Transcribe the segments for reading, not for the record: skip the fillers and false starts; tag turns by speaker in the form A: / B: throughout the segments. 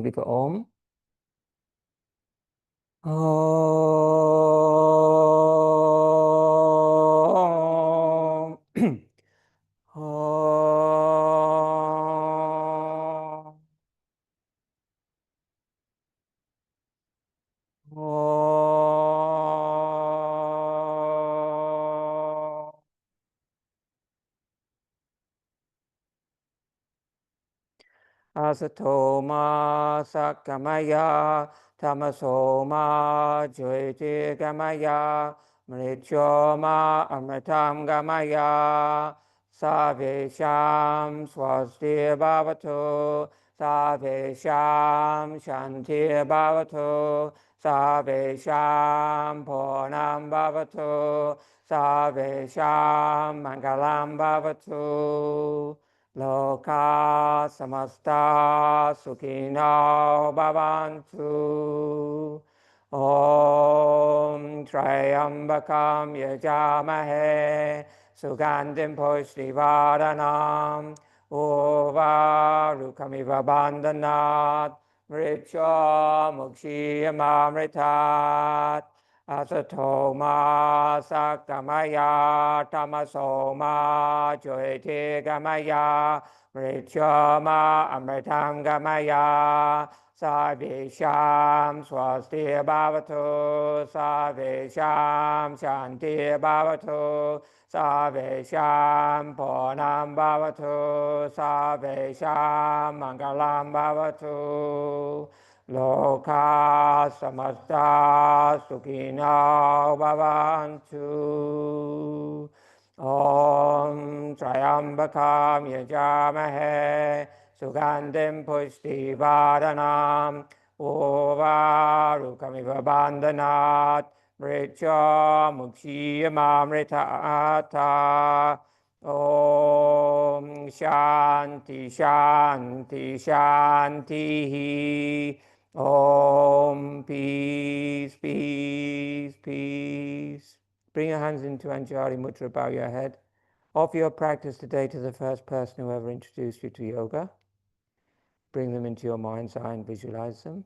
A: before Om. Om. Om. Om. Asato ma sakamaya tamaso ma jyoti gamaya mrityo ma amritam gamaya savesham swasti bhavatu savesham shanti bhavatu savesham purnam bhavatu savesham mangalam bhavatu. Loka samasta sukhino bhavantu. Om Trayambakam yajamahe sugandhim pushtivaranam uvarukamiva bandhanat mricha mukshiyamamritat. Asato ma sakamaya tamaso ma jyoti gamaya mrityo ma amritam gamaya sarvesham swasti bhavatu sarvesham shanti bhavatu sarvesham purnam bhavatu sarvesham mangalam bhavatu. Loka samasta sukhino bhavantu. Om Trayambakam yajamahe sugandhim pushtivaranam uvarukamiva bandhanat mricha mukshiyamamritata. Om Shanti Shanti Shanti. Om, peace, peace, peace. Bring your hands into Anjali Mudra, bow your head. Offer your practice today to the first person who ever introduced you to yoga. Bring them into your mind's eye and visualize them.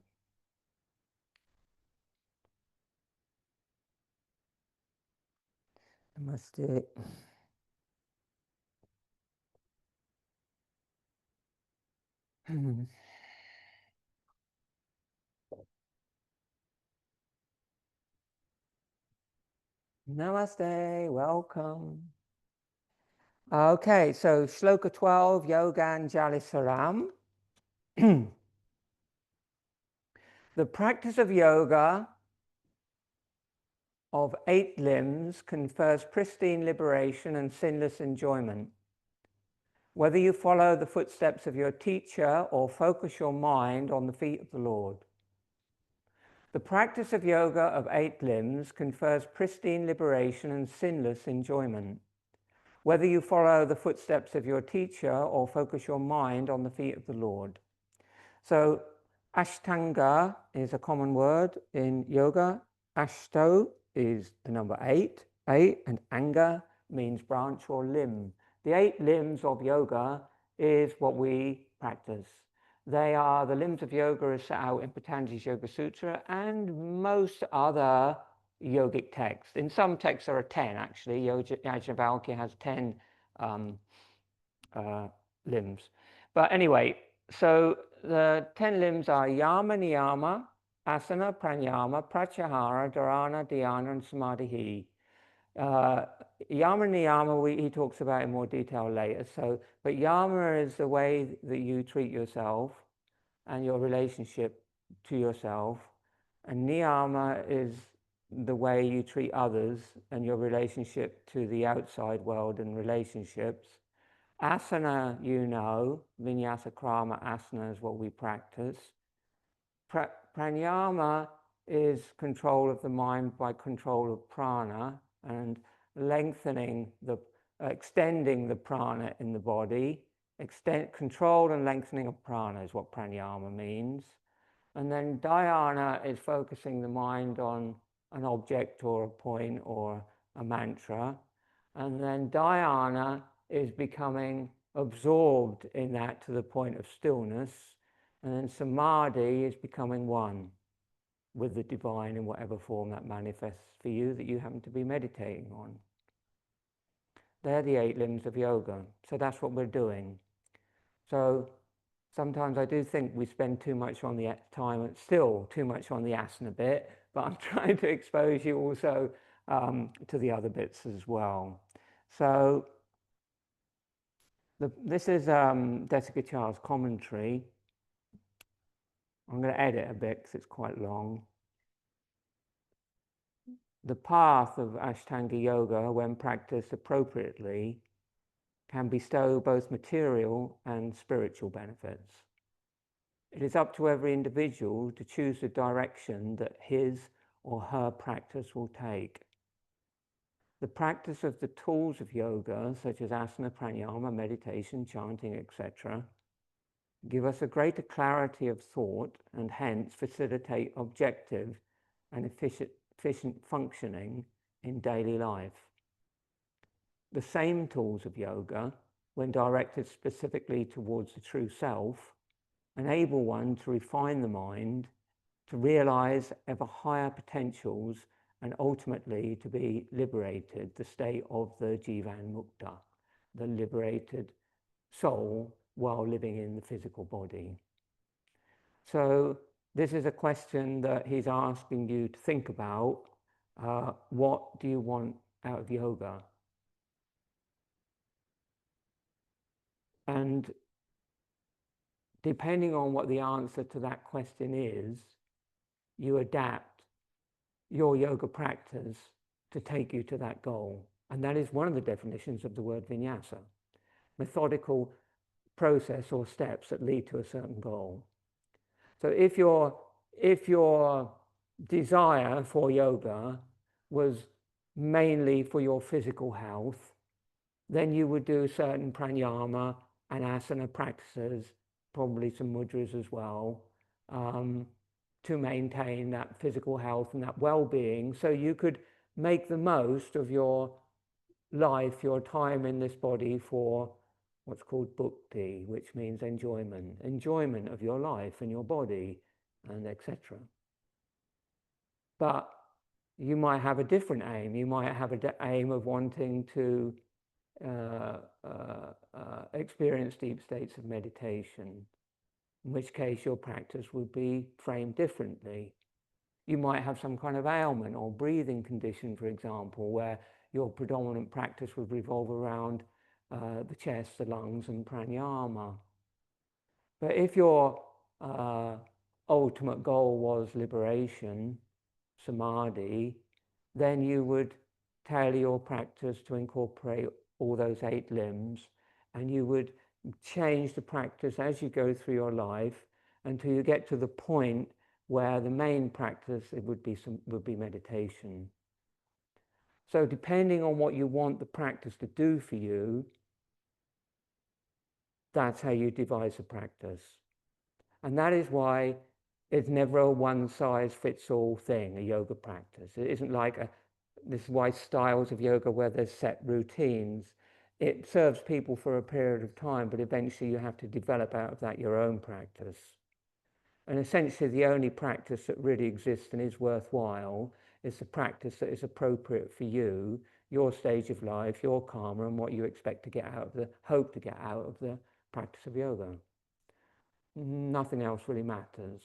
A: Namaste. Namaste, welcome. Okay, so Shloka 12, Yoganjali Saram. The practice of yoga of 8 limbs confers pristine liberation and sinless enjoyment. Whether you follow the footsteps of your teacher or focus your mind on the feet of the Lord. The practice of yoga of 8 limbs confers pristine liberation and sinless enjoyment. Whether you follow the footsteps of your teacher or focus your mind on the feet of the Lord. So Ashtanga is a common word in yoga. Ashto is the number 8, and anga means branch or limb. The 8 limbs of yoga is what we practice. They are the limbs of yoga as set out in Patanjali's Yoga Sutra and most other yogic texts. In some texts there are 10 actually. Yajnavalkya has 10 limbs. But anyway, so the 10 limbs are Yama, Niyama, Asana, Pranayama, Pratyahara, Dharana, Dhyana, and Samadhi. Yama Niyama, he talks about in more detail later. But Yama is the way that you treat yourself and your relationship to yourself. And Niyama is the way you treat others and your relationship to the outside world and relationships. Asana, you know, Vinyasa Krama Asana is what we practice. Pranayama is control of the mind by control of prana and extending the prana in the body. Control and lengthening of prana is what pranayama means. And then dhyana is focusing the mind on an object or a point or a mantra. And then dhyana is becoming absorbed in that to the point of stillness. And then samadhi is becoming one with the divine in whatever form that manifests for you that you happen to be meditating on. They're the 8 limbs of yoga. So that's what we're doing. So sometimes I do think we spend too much on the time, still too much on the asana bit, but I'm trying to expose you also to the other bits as well. So this is Desikachar's commentary. I'm going to edit a bit because it's quite long. The path of Ashtanga Yoga, when practiced appropriately, can bestow both material and spiritual benefits. It is up to every individual to choose the direction that his or her practice will take. The practice of the tools of yoga, such as asana, pranayama, meditation, chanting, etc., give us a greater clarity of thought and hence facilitate objective and efficient functioning in daily life. The same tools of yoga, when directed specifically towards the true self, enable one to refine the mind, to realize ever higher potentials, and ultimately to be liberated, the state of the Jivan Mukta, the liberated soul while living in the physical body. So this is a question that he's asking you to think about. What do you want out of yoga? And depending on what the answer to that question is, you adapt your yoga practice to take you to that goal. And that is one of the definitions of the word vinyasa, methodical process or steps that lead to a certain goal. So if your desire for yoga was mainly for your physical health, then you would do certain pranayama and asana practices, probably some mudras as well, to maintain that physical health and that well-being, so you could make the most of your life, your time in this body, for what's called bhakti, which means enjoyment of your life and your body, and etc. But you might have a different aim. You might have an aim of wanting to experience deep states of meditation, in which case your practice would be framed differently. You might have some kind of ailment or breathing condition, for example, where your predominant practice would revolve around the chest, the lungs, and pranayama. But if your ultimate goal was liberation, samadhi, then you would tailor your practice to incorporate all those 8 limbs, and you would change the practice as you go through your life until you get to the point where the main practice would be meditation. So depending on what you want the practice to do for you, that's how you devise a practice. And that is why it's never a one-size-fits-all thing, a yoga practice. It isn't like this is why styles of yoga where there's set routines. It serves people for a period of time, but eventually you have to develop out of that your own practice. And essentially the only practice that really exists and is worthwhile is the practice that is appropriate for you, your stage of life, your karma, and what you expect to get out of hope to get out of the practice of yoga. Nothing else really matters.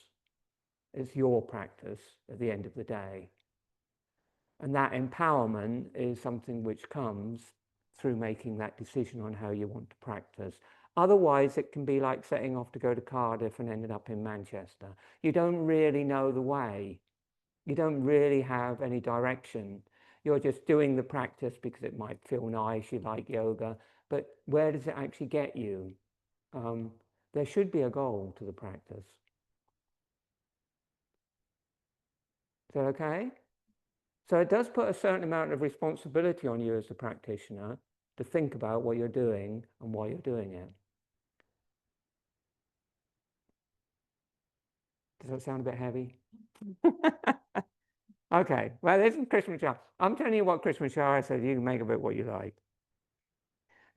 A: It's your practice at the end of the day. And that empowerment is something which comes through making that decision on how you want to practice. Otherwise, it can be like setting off to go to Cardiff and ending up in Manchester. You don't really know the way. You don't really have any direction. You're just doing the practice because it might feel nice, you like yoga, but where does it actually get you? There should be a goal to the practice. Is that okay? So it does put a certain amount of responsibility on you as the practitioner to think about what you're doing and why you're doing it. Does that sound a bit heavy? Okay, well, this is Krishna Chara. I'm telling you what Krishna Chara says. You can make of it what you like.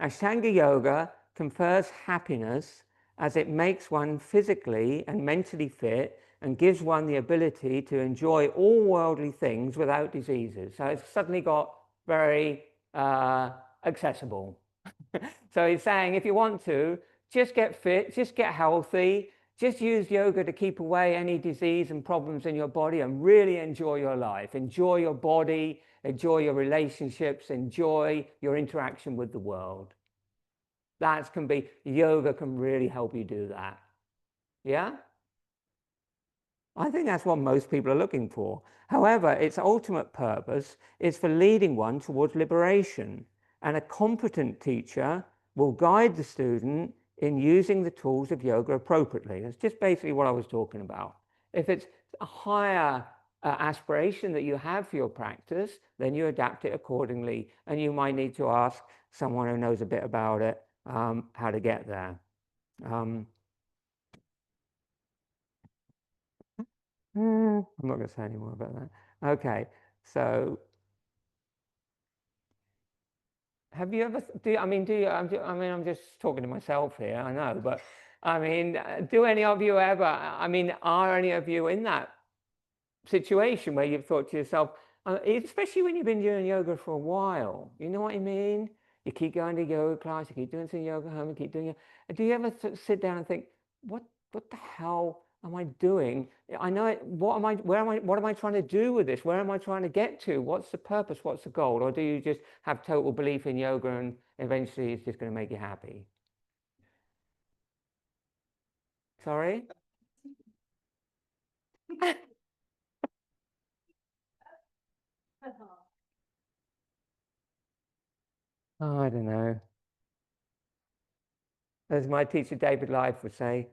A: Ashtanga yoga confers happiness as it makes one physically and mentally fit and gives one the ability to enjoy all worldly things without diseases. So it's suddenly got very accessible. So he's saying if you want to, just get fit, just get healthy, just use yoga to keep away any disease and problems in your body and really enjoy your life. Enjoy your body, enjoy your relationships, enjoy your interaction with the world. That can be, yoga can really help you do that. Yeah? I think that's what most people are looking for. However, its ultimate purpose is for leading one towards liberation, and a competent teacher will guide the student in using the tools of yoga appropriately. That's just basically what I was talking about. If it's a higher aspiration that you have for your practice, then you adapt it accordingly, and you might need to ask someone who knows a bit about it how to get there. I'm not going to say any more about that. Okay, so have you ever, I'm just talking to myself here, I know, but I mean, do any of you ever, are any of you in that situation where you've thought to yourself, especially when you've been doing yoga for a while, you know what I mean? You keep going to yoga class, you keep doing some yoga home, you keep doing it. Do you ever sit down and think, what the hell am I doing? I know it, what am I trying to do with this? Where am I trying to get to? What's the purpose? What's the goal? Or do you just have total belief in yoga and eventually it's just going to make you happy? Sorry? Oh, I don't know. As my teacher David Life would say,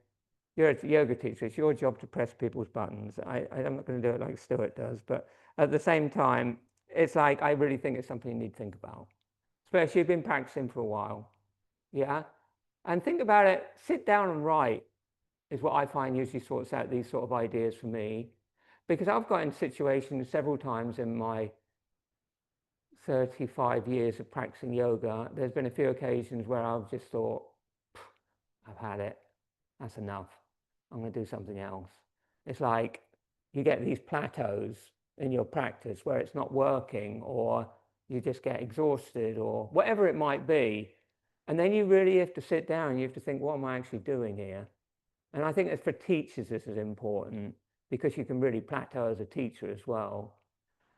A: you're a yoga teacher, it's your job to press people's buttons. I'm not going to do it like Stuart does, but at the same time, it's like, I really think it's something you need to think about, especially if you've been practicing for a while. Yeah. And think about it, sit down and write is what I find usually sorts out these sort of ideas for me, because I've got in situations several times in my 35 years of practicing yoga. There's been a few occasions where I've just thought, I've had it, that's enough. I'm going to do something else. It's like you get these plateaus in your practice where it's not working, or you just get exhausted, or whatever it might be. And then you really have to sit down and you have to think, what am I actually doing here? And I think that for teachers, this is important because you can really plateau as a teacher as well.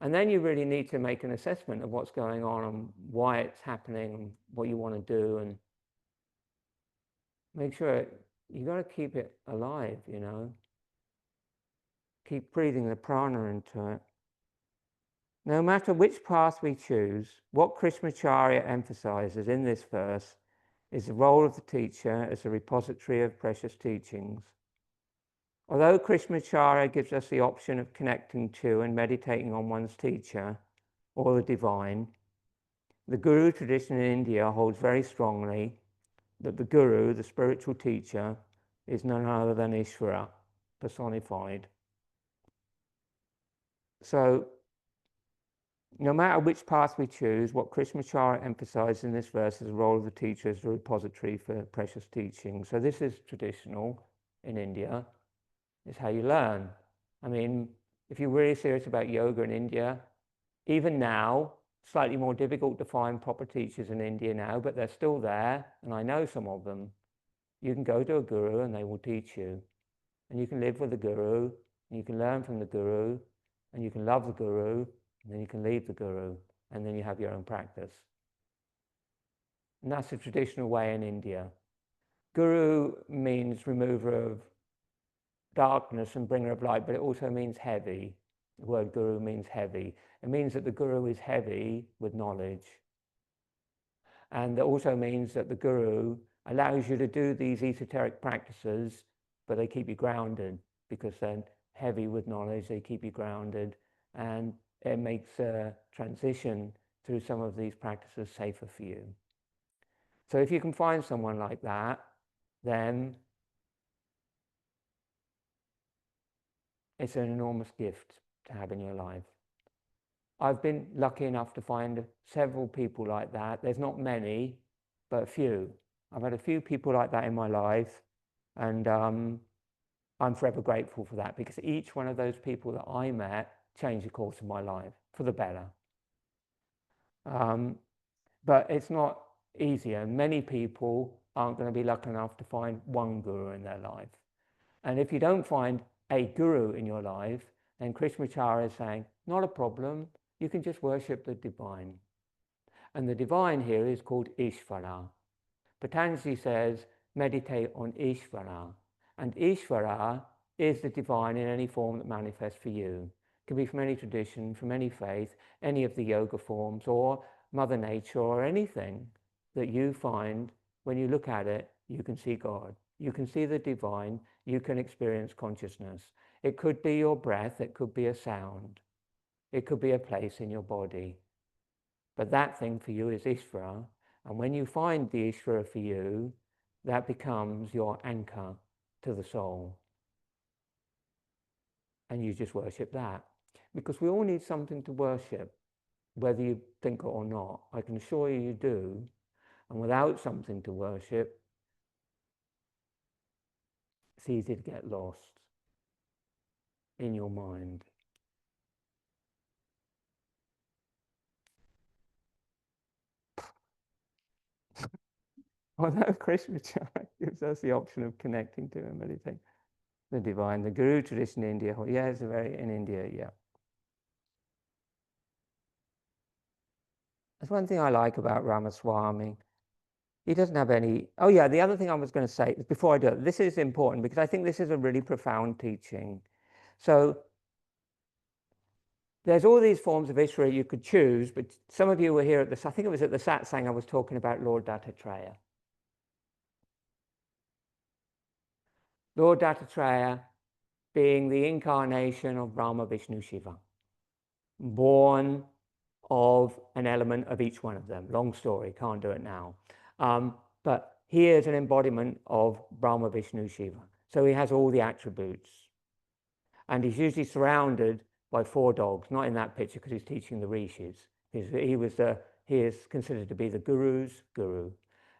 A: And then you really need to make an assessment of what's going on and why it's happening and what you want to do, and make sure you got to keep it alive, you know. Keep breathing the prana into it. No matter which path we choose, what Krishnamacharya emphasizes in this verse is the role of the teacher as a repository of precious teachings. Although Krishnamacharya gives us the option of connecting to and meditating on one's teacher or the divine, the Guru tradition in India holds very strongly that the Guru, the spiritual teacher, is none other than Ishvara, personified. So, no matter which path we choose, what Krishnamacharya emphasizes in this verse is the role of the teacher as a repository for precious teaching. So this is traditional in India. It's how you learn. I mean, if you're really serious about yoga in India, even now, slightly more difficult to find proper teachers in India now, but they're still there, and I know some of them. You can go to a guru and they will teach you. And you can live with the guru, and you can learn from the guru, and you can love the guru, and then you can leave the guru, and then you have your own practice. And that's the traditional way in India. Guru means remover of darkness and bringer of light, but it also means heavy. The word guru means heavy. It means that the guru is heavy with knowledge. And it also means that the guru allows you to do these esoteric practices, but they keep you grounded because they're heavy with knowledge, they keep you grounded, and it makes a transition through some of these practices safer for you. So if you can find someone like that, then it's an enormous gift to have in your life. I've been lucky enough to find several people like that. There's not many, but a few. I've had a few people like that in my life, And I'm forever grateful for that, because each one of those people that I met changed the course of my life for the better. But it's not easy, and many people aren't going to be lucky enough to find one guru in their life. And if you don't find a guru in your life, then Krishnamacharya is saying, not a problem, you can just worship the divine. And the divine here is called Ishvara. Patanjali says, meditate on Ishvara. And Ishvara is the divine in any form that manifests for you. It can be from any tradition, from any faith, any of the yoga forms, or Mother Nature, or anything that you find. When you look at it, you can see God. You can see the divine. You can experience consciousness. It could be your breath. It could be a sound. It could be a place in your body. But that thing for you is Ishvara. And when you find the Ishvara for you, that becomes your anchor to the soul. And you just worship that. Because we all need something to worship, whether you think it or not. I can assure you, you do. And without something to worship, it's easy to get lost in your mind. Although Krishna gives us the option of connecting to and meditating. The divine, the Guru tradition in India. Yeah, it's in India, yeah. That's one thing I like about Ramaswamy. He doesn't have any. Oh, yeah, the other thing I was going to say, before I do it, this is important because I think this is a really profound teaching. So there's all these forms of Ishvara you could choose, but some of you were here at this, I think it was at the satsang I was talking about Lord Dattatreya. Lord Dattatreya being the incarnation of Brahma, Vishnu, Shiva, born of an element of each one of them. Long story, can't do it now. But he is an embodiment of Brahma, Vishnu, Shiva. So he has all the attributes. And he's usually surrounded by 4 dogs, not in that picture because he's teaching the rishis. He is considered to be the guru's guru.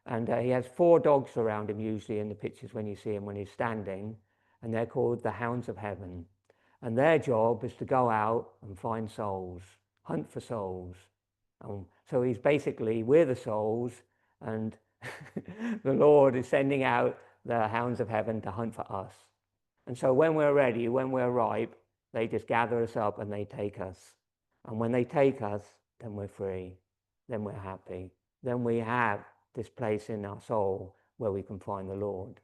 A: And he has 4 dogs around him usually in the pictures when you see him when he's standing. And they're called the hounds of heaven. And their job is to go out and find souls, hunt for souls. So he's basically, we're the souls, and the Lord is sending out the hounds of heaven to hunt for us. And so when we're ready, when we're ripe, they just gather us up and they take us. And when they take us, then we're free. Then we're happy. Then we have this place in our soul where we can find the Lord.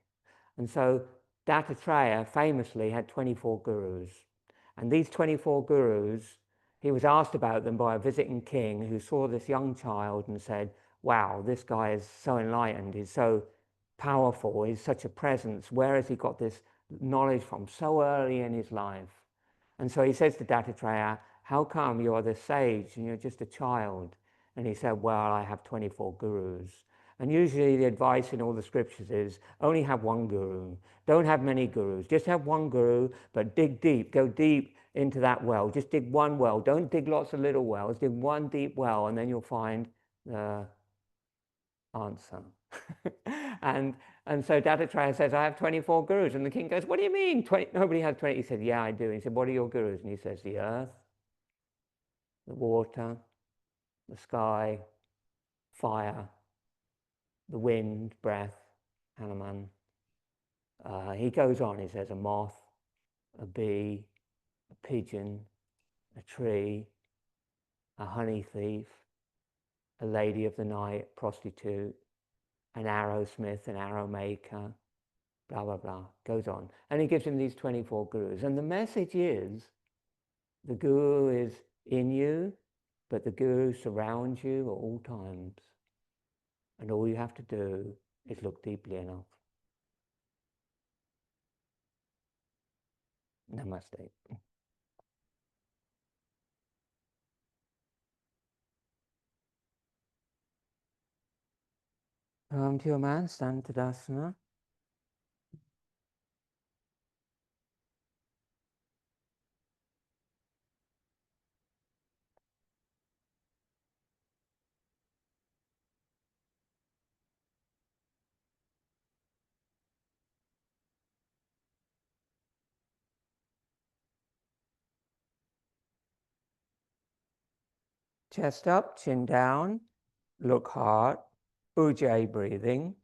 A: And so Dattatreya famously had 24 gurus. And these 24 gurus, he was asked about them by a visiting king who saw this young child and said, wow, this guy is so enlightened, he's so powerful, he's such a presence. Where has he got this knowledge from so early in his life? And so he says to Dattatreya, how come you're this sage and you're just a child? And he said, well, I have 24 gurus. And usually the advice in all the scriptures is only have one guru. Don't have many gurus. Just have one guru, but dig deep. Go deep into that well. Just dig one well. Don't dig lots of little wells. Dig one deep well, and then you'll find the answer. and so Dattatreya says, I have 24 gurus. And the king goes, what do you mean? Nobody has 20. He said, yeah, I do. He said, what are your gurus? And he says, the earth, the water, the sky, fire, the wind, breath, Hanuman. He goes on, he says, a moth, a bee, a pigeon, a tree, a honey thief, a lady of the night, prostitute, an arrowsmith, an arrow maker, blah, blah, blah. Goes on. And he gives him these 24 gurus. And the message is, the guru is in you, but the guru surrounds you at all times. And all you have to do is look deeply enough. Namaste. Come to your man, stand Tadasana. Chest up, chin down, look hard, Ujjayi breathing.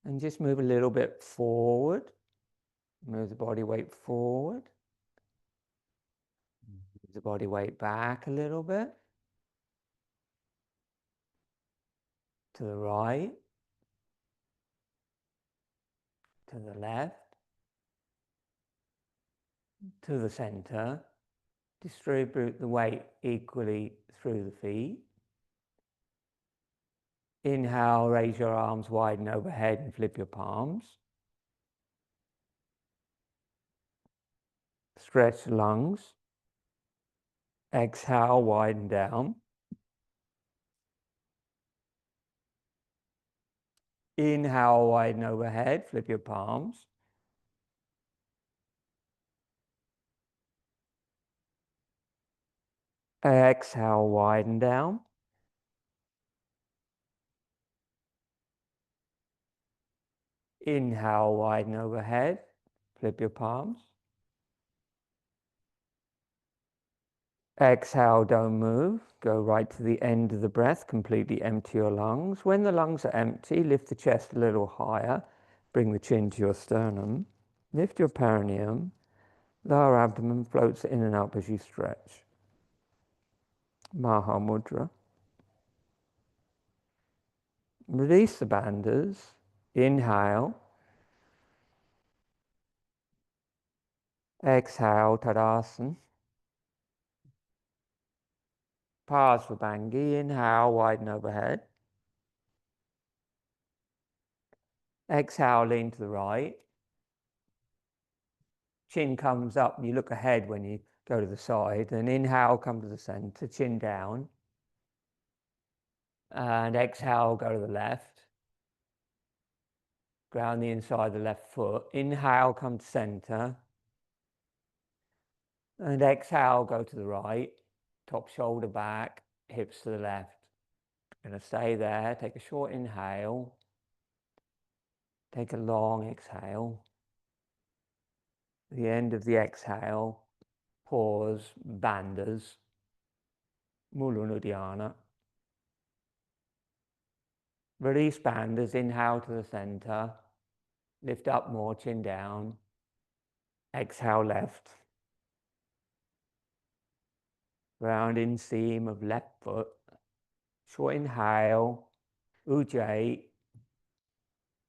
A: And just move a little bit forward. Move the body weight forward. Move the body weight back a little bit. To the right. To the left. To the center. Distribute the weight equally through the feet. Inhale, raise your arms, widen overhead and flip your palms. Stretch the lungs. Exhale, widen down. Inhale, widen overhead, flip your palms. Exhale, widen down. Inhale, widen overhead, flip your palms. Exhale, don't move. Go right to the end of the breath, completely empty your lungs. When the lungs are empty, lift the chest a little higher. Bring the chin to your sternum. Lift your perineum. Lower abdomen floats in and up as you stretch. Maha Mudra. Release the bandhas. Inhale. Exhale, Tadasana. Parsvabhangi. Inhale, widen overhead. Exhale, lean to the right. Chin comes up and you look ahead when you go to the side. Then inhale, come to the center, chin down. And exhale, go to the left. Ground the inside of the left foot. Inhale, come to center. And exhale, go to the right. Top shoulder back, hips to the left. Going to stay there. Take a short inhale. Take a long exhale. At the end of the exhale, pause, bandhas, Mulunudhyana. Release bandhas, inhale to the center. Lift up more, chin down. Exhale, left. Round inseam of left foot. Short inhale, Ujjayi.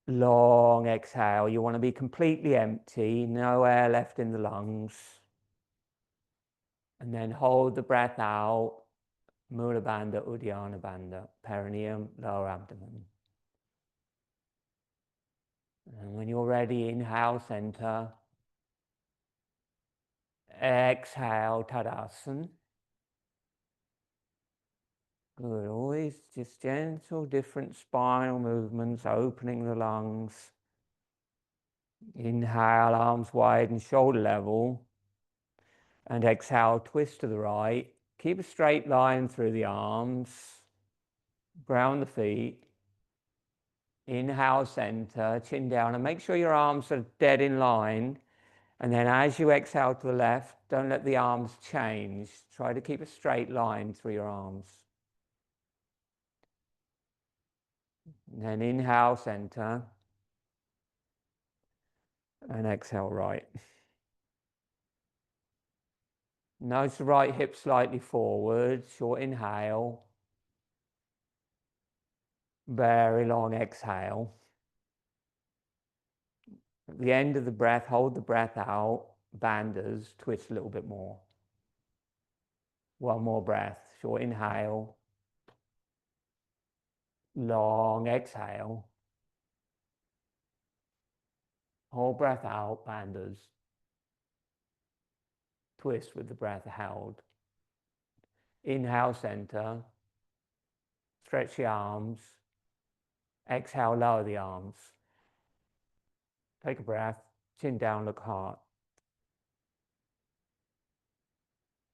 A: Long exhale. You want to be completely empty, no air left in the lungs. And then hold the breath out, Mula Bandha, Uddiyana Bandha, perineum, lower abdomen. And when you're ready, inhale, center. Exhale, Tadasana. Good, always just gentle, different spinal movements, opening the lungs. Inhale, arms wide and shoulder level. And exhale, twist to the right. Keep a straight line through the arms. Ground the feet. Inhale, center, chin down, and make sure your arms are dead in line. And then as you exhale to the left, don't let the arms change. Try to keep a straight line through your arms. And then inhale, center. And exhale, right. Nudge the right hip slightly forward. Short inhale. Very long exhale. At the end of the breath, hold the breath out. Bandhas, twist a little bit more. One more breath. Short inhale. Long exhale. Hold breath out, bandhas. Twist with the breath held. Inhale, center. Stretch the arms. Exhale, lower the arms. Take a breath. Chin down, look hard.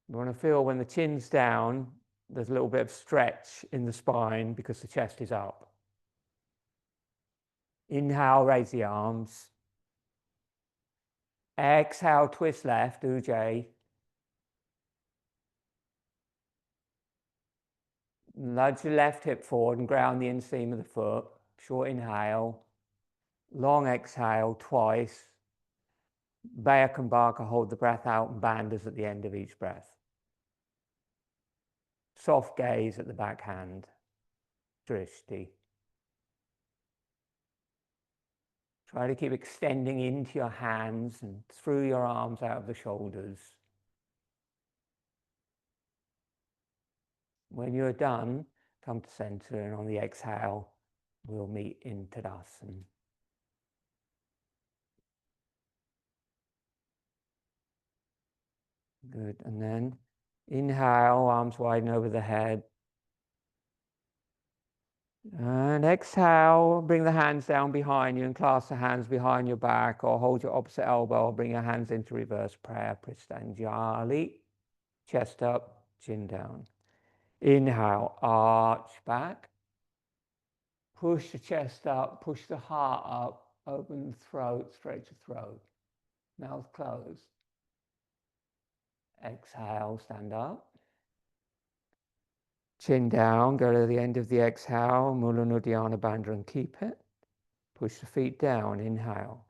A: You want to feel when the chin's down, there's a little bit of stretch in the spine because the chest is up. Inhale, raise the arms. Exhale, twist left, Ujjayi. Nudge the left hip forward and ground the inseam of the foot. Short inhale. Long exhale, twice. Bayakambaka, hold the breath out, and bandhas at the end of each breath. Soft gaze at the back hand. Drishti. Try to keep extending into your hands and through your arms out of the shoulders. When you're done, come to center, and on the exhale, we'll meet in Tadasana. Good. And then inhale, arms widen over the head. And exhale, bring the hands down behind you and clasp the hands behind your back, or hold your opposite elbow, or bring your hands into reverse prayer, Pristanjali. Chest up, chin down. Inhale, arch back. Push the chest up, push the heart up, open the throat, stretch the throat. Mouth closed. Exhale, stand up. Chin down, go to the end of the exhale, Mula Nudhyana Bandha, and keep it. Push the feet down, inhale.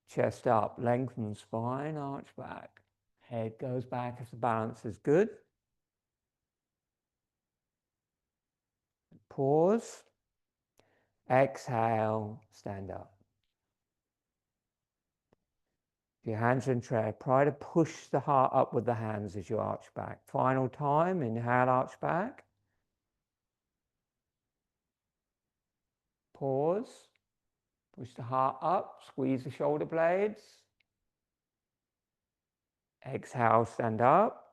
A: Chest up, lengthen the spine, arch back. Head goes back if the balance is good. Pause. Exhale, stand up. If your hands are in prayer, try to push the heart up with the hands as you arch back. Final time, inhale, arch back. Pause. Push the heart up, squeeze the shoulder blades. Exhale, stand up.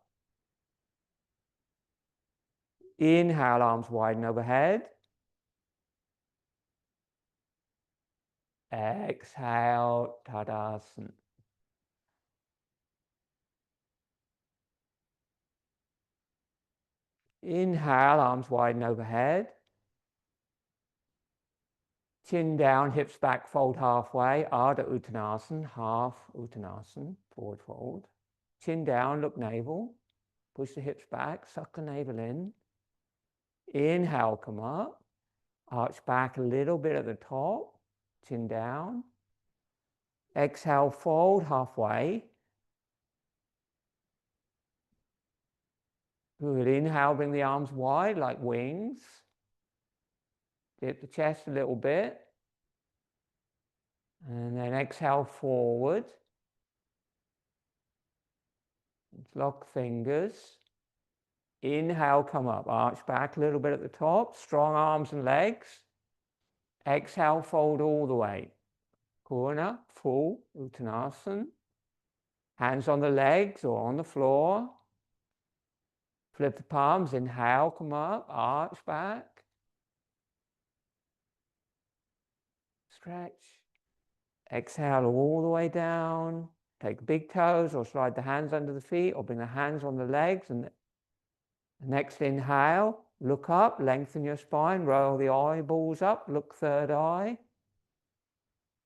A: Inhale, arms widen overhead. Exhale, Tadasana. Inhale, arms widen overhead. Chin down, hips back, fold halfway. Ardha Uttanasana, half Uttanasana, forward fold. Chin down, look navel. Push the hips back, suck the navel in. Inhale, come up. Arch back a little bit at the top. Chin down. Exhale, fold halfway. Good. Inhale, bring the arms wide like wings. Dip the chest a little bit. And then exhale forward. Lock fingers. Inhale, come up. Arch back a little bit at the top. Strong arms and legs. Exhale, fold all the way. Purna, full Uttanasana. Hands on the legs or on the floor. Flip the palms. Inhale, come up. Arch back. Stretch. Exhale all the way down. Take big toes or slide the hands under the feet or bring the hands on the legs. And the next inhale, look up, lengthen your spine, roll the eyeballs up, look third eye.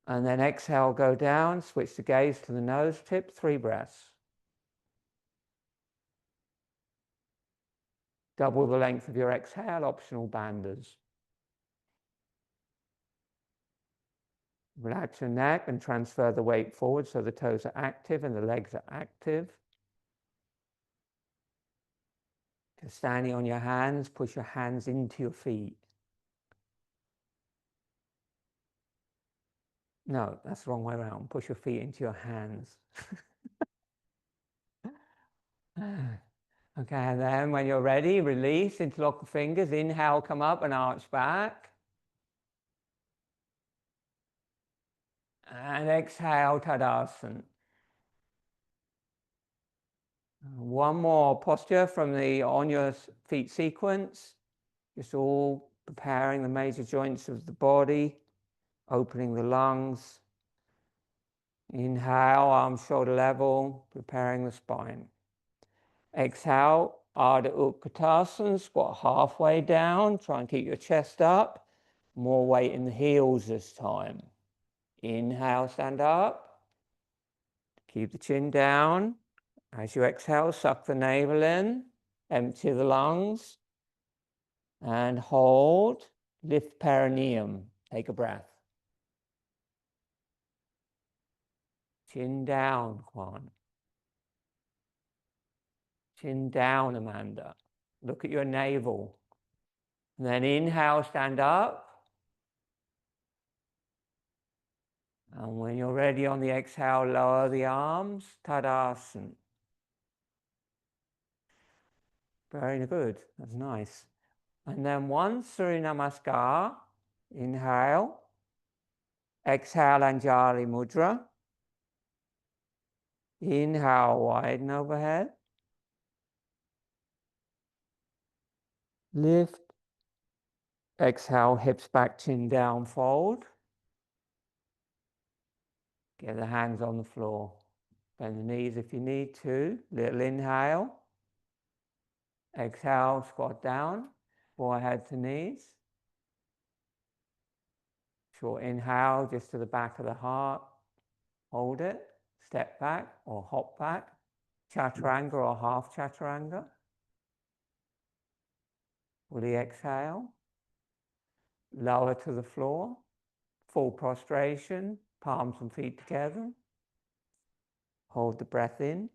A: And then exhale, go down, switch the gaze to the nose tip, 3 breaths. Double the length of your exhale, optional bandhas. Relax your neck and transfer the weight forward so the toes are active and the legs are active. If you're standing on your hands, push your hands into your feet. No, that's the wrong way around. Push your feet into your hands. Okay, and then when you're ready, release, interlock the fingers. Inhale, come up and arch back. And exhale, Tadasana. One more posture from the on your feet sequence. Just all preparing the major joints of the body, opening the lungs. Inhale, arms shoulder level, preparing the spine. Exhale, Ardha Utkatasana, squat halfway down. Try and keep your chest up. More weight in the heels this time. Inhale, stand up. Keep the chin down. As you exhale, suck the navel in. Empty the lungs. And hold. Lift perineum. Take a breath. Chin down, Kwan. Chin down, Amanda. Look at your navel. And then inhale, stand up. And when you're ready on the exhale, lower the arms, Tadasana. Very good, that's nice. And then one Surya Namaskar, inhale. Exhale, Anjali Mudra. Inhale, widen overhead. Lift. Exhale, hips back, chin down, fold. Get the hands on the floor. Bend the knees if you need to. Little inhale. Exhale, squat down. Forehead to knees. Short inhale, just to the back of the heart. Hold it. Step back or hop back. Chaturanga or half chaturanga. Fully exhale. Lower to the floor. Full prostration. Palms and feet together. Hold the breath in.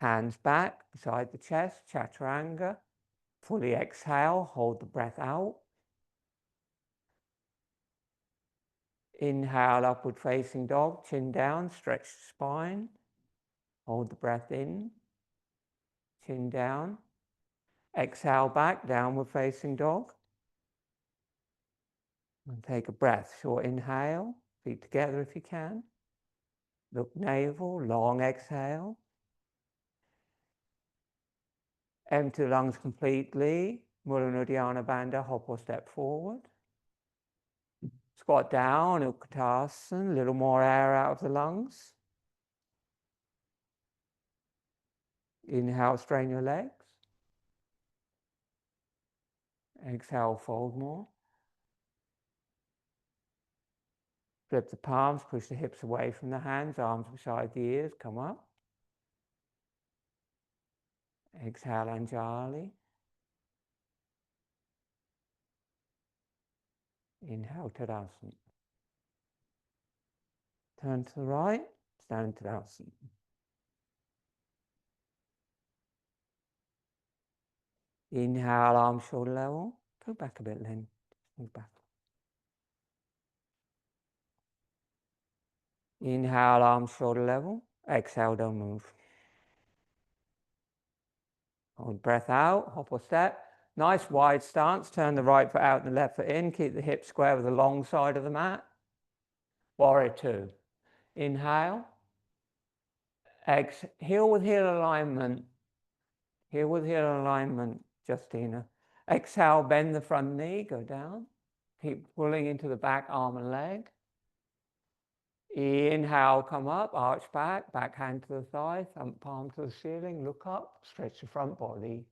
A: Hands back beside the chest, chaturanga. Fully exhale, hold the breath out. Inhale, upward facing dog, chin down, stretch the spine. Hold the breath in, chin down. Exhale back, downward facing dog. And take a breath, short inhale, feet together if you can. Look navel, long exhale. Empty the lungs completely. Mula Nudhyana Bandha, hop or step forward. Squat down, Utkatasana, a little more air out of the lungs. Inhale, strain your legs. Exhale, fold more. Flip the palms, push the hips away from the hands, arms beside the ears, come up. Exhale, Anjali. Inhale, Tadasana. Turn to the right, stand Tadasana. Inhale, arms shoulder level. Go back a bit, Lynn. Move back. Inhale, arms shoulder level. Exhale, don't move. Hold breath out, hop or step. Nice wide stance. Turn the right foot out and the left foot in. Keep the hips square with the long side of the mat. Warrior two. Inhale. Exhale. Heel with heel alignment. Heel with heel alignment, Justina. Exhale, bend the front knee, go down. Keep pulling into the back arm and leg. Inhale, come up, arch back, back hand to the thigh, thumb palm to the ceiling, look up, stretch the front body.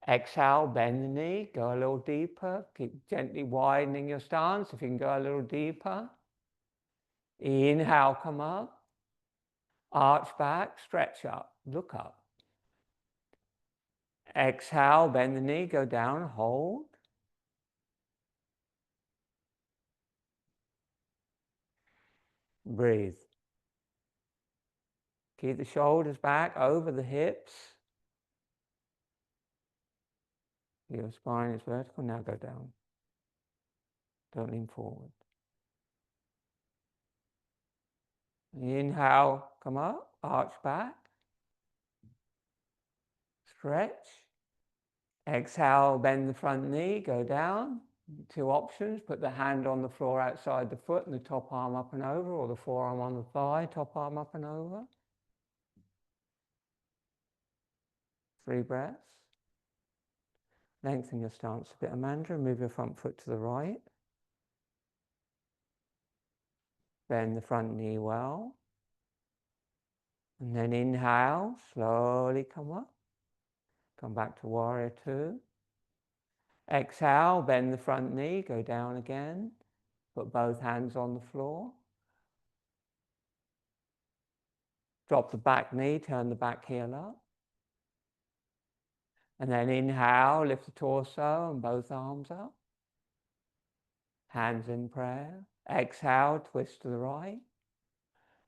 A: Exhale, bend the knee, go a little deeper. Keep gently widening your stance if you can go a little deeper. Inhale, come up. Arch back, stretch up, look up. Exhale, bend the knee, go down, hold. Breathe. Keep the shoulders back over the hips. Your spine is vertical, now go down. Don't lean forward. Inhale, come up, arch back. Stretch. Exhale, bend the front knee, go down. Two options, put the hand on the floor outside the foot and the top arm up and over, or the forearm on the thigh, top arm up and over. 3 breaths. Lengthen your stance a bit, Amanda, and move your front foot to the right. Bend the front knee well. And then inhale, slowly come up. Come back to warrior two. Exhale, bend the front knee, go down again. Put both hands on the floor. Drop the back knee, turn the back heel up. And then inhale, lift the torso and both arms up. Hands in prayer. Exhale, twist to the right.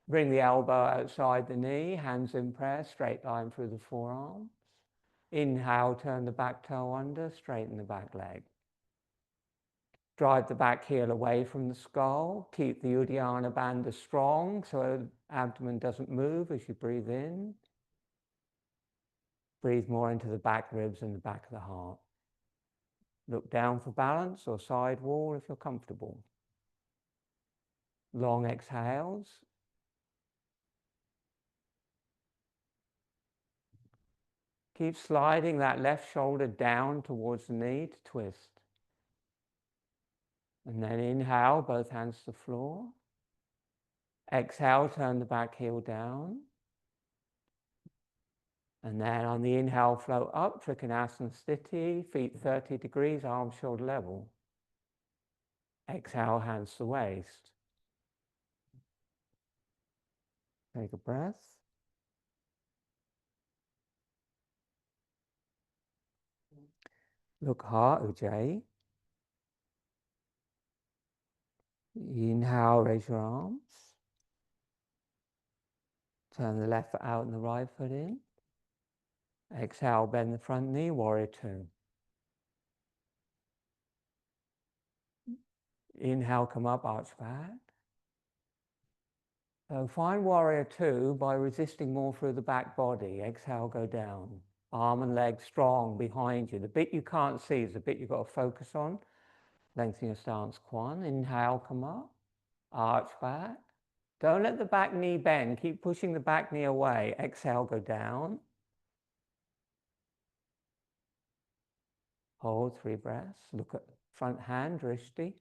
A: Bring the elbow outside the knee, hands in prayer, straight line through the forearms. Inhale, turn the back toe under, straighten the back leg. Drive the back heel away from the skull. Keep the Uddiyana Bandha strong so the abdomen doesn't move as you breathe in. Breathe more into the back ribs and the back of the heart. Look down for balance or side wall if you're comfortable. Long exhales. Keep sliding that left shoulder down towards the knee to twist. And then inhale, both hands to the floor. Exhale, turn the back heel down. And then on the inhale, float up, Trikonasana Sthiti, feet 30 degrees, arms shoulder level. Exhale, hands to waist. Take a breath. Look heart, Ujaayi. Inhale, raise your arms. Turn the left foot out and the right foot in. Exhale, bend the front knee, warrior two. Inhale, come up, arch back. So find warrior two by resisting more through the back body. Exhale, go down. Arm and leg strong behind you. The bit you can't see is the bit you've got to focus on. Lengthen your stance, Quan. Inhale, come up. Arch back. Don't let the back knee bend. Keep pushing the back knee away. Exhale, go down. Hold 3 breaths. Look at front hand, drishti.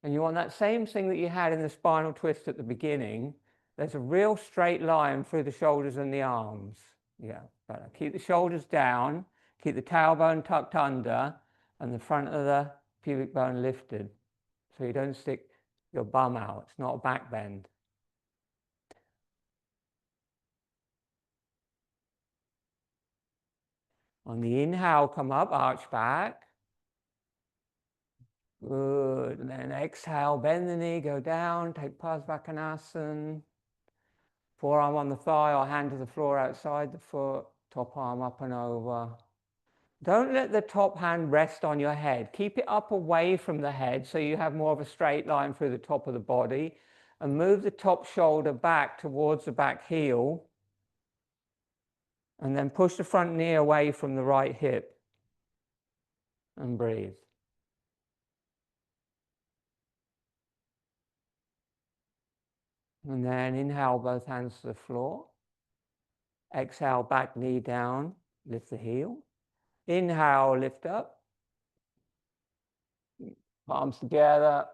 A: And you want that same thing that you had in the spinal twist at the beginning. There's a real straight line through the shoulders and the arms. Yeah, better. Keep the shoulders down. Keep the tailbone tucked under and the front of the pubic bone lifted. So you don't stick your bum out. It's not a back bend. On the inhale, come up, arch back. Good. And then exhale, bend the knee, go down, take Parsvakonasana. Forearm on the thigh or hand to the floor outside the foot, top arm up and over. Don't let the top hand rest on your head. Keep it up away from the head so you have more of a straight line through the top of the body. And move the top shoulder back towards the back heel. And then push the front knee away from the right hip. And breathe. And then inhale, both hands to the floor. Exhale, back knee down, lift the heel. Inhale, lift up. Palms together.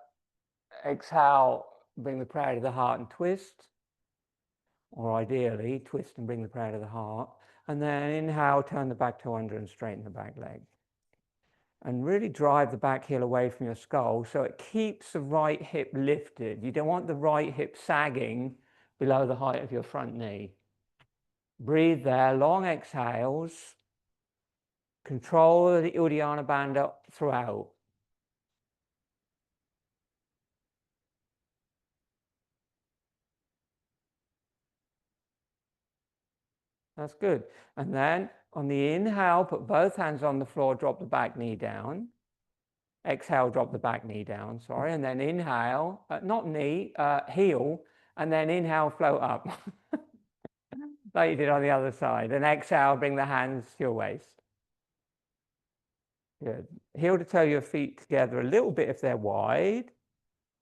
A: Exhale, bring the prayer to the heart and twist. Or ideally, twist and bring the prayer to the heart. And then inhale, turn the back toe under and straighten the back leg. And really drive the back heel away from your skull so it keeps the right hip lifted. You don't want the right hip sagging below the height of your front knee. Breathe there, long exhales. Control the Uddiyana Bandha throughout. That's good. And then on the inhale, put both hands on the floor, drop the back knee down. Exhale, drop the back knee down, sorry. And then inhale, not knee, heel. And then inhale, float up. Like you did on the other side. And exhale, bring the hands to your waist. Good. Heel to toe your feet together a little bit if they're wide.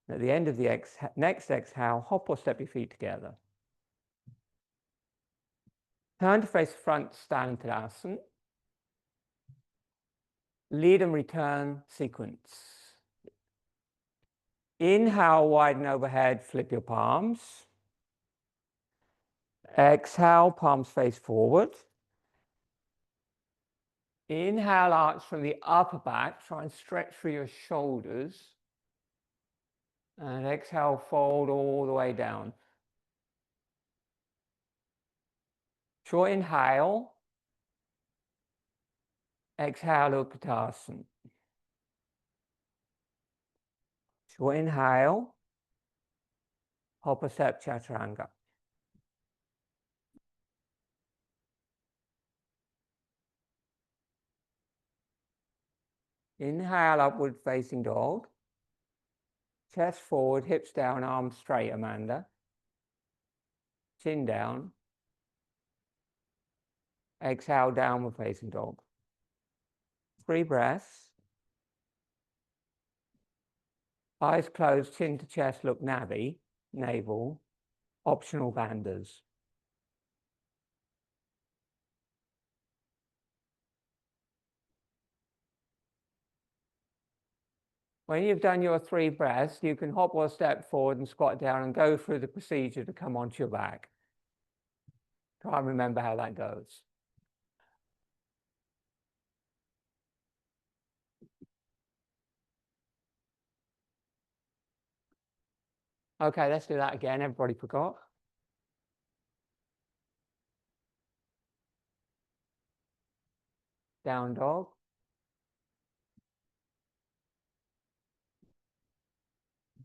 A: At the end of the next exhale, hop or step your feet together. Turn to face front, Sthanantanasana. Lead and return sequence. Inhale, widen overhead, flip your palms. Exhale, palms face forward. Inhale, arch from the upper back. Try and stretch through your shoulders. And exhale, fold all the way down. Short inhale. Exhale, Utkatasana. Short inhale. Hop a step, Chaturanga. Inhale, upward facing dog. Chest forward, hips down, arms straight, Amanda. Chin down. Exhale, downward facing dog. 3 breaths. Eyes closed, chin to chest, look Nadi, navel. Optional bandhas. When you've done your 3 breaths, you can hop or step forward and squat down and go through the procedure to come onto your back. Try and remember how that goes. Okay, let's do that again. Everybody forgot. Down dog.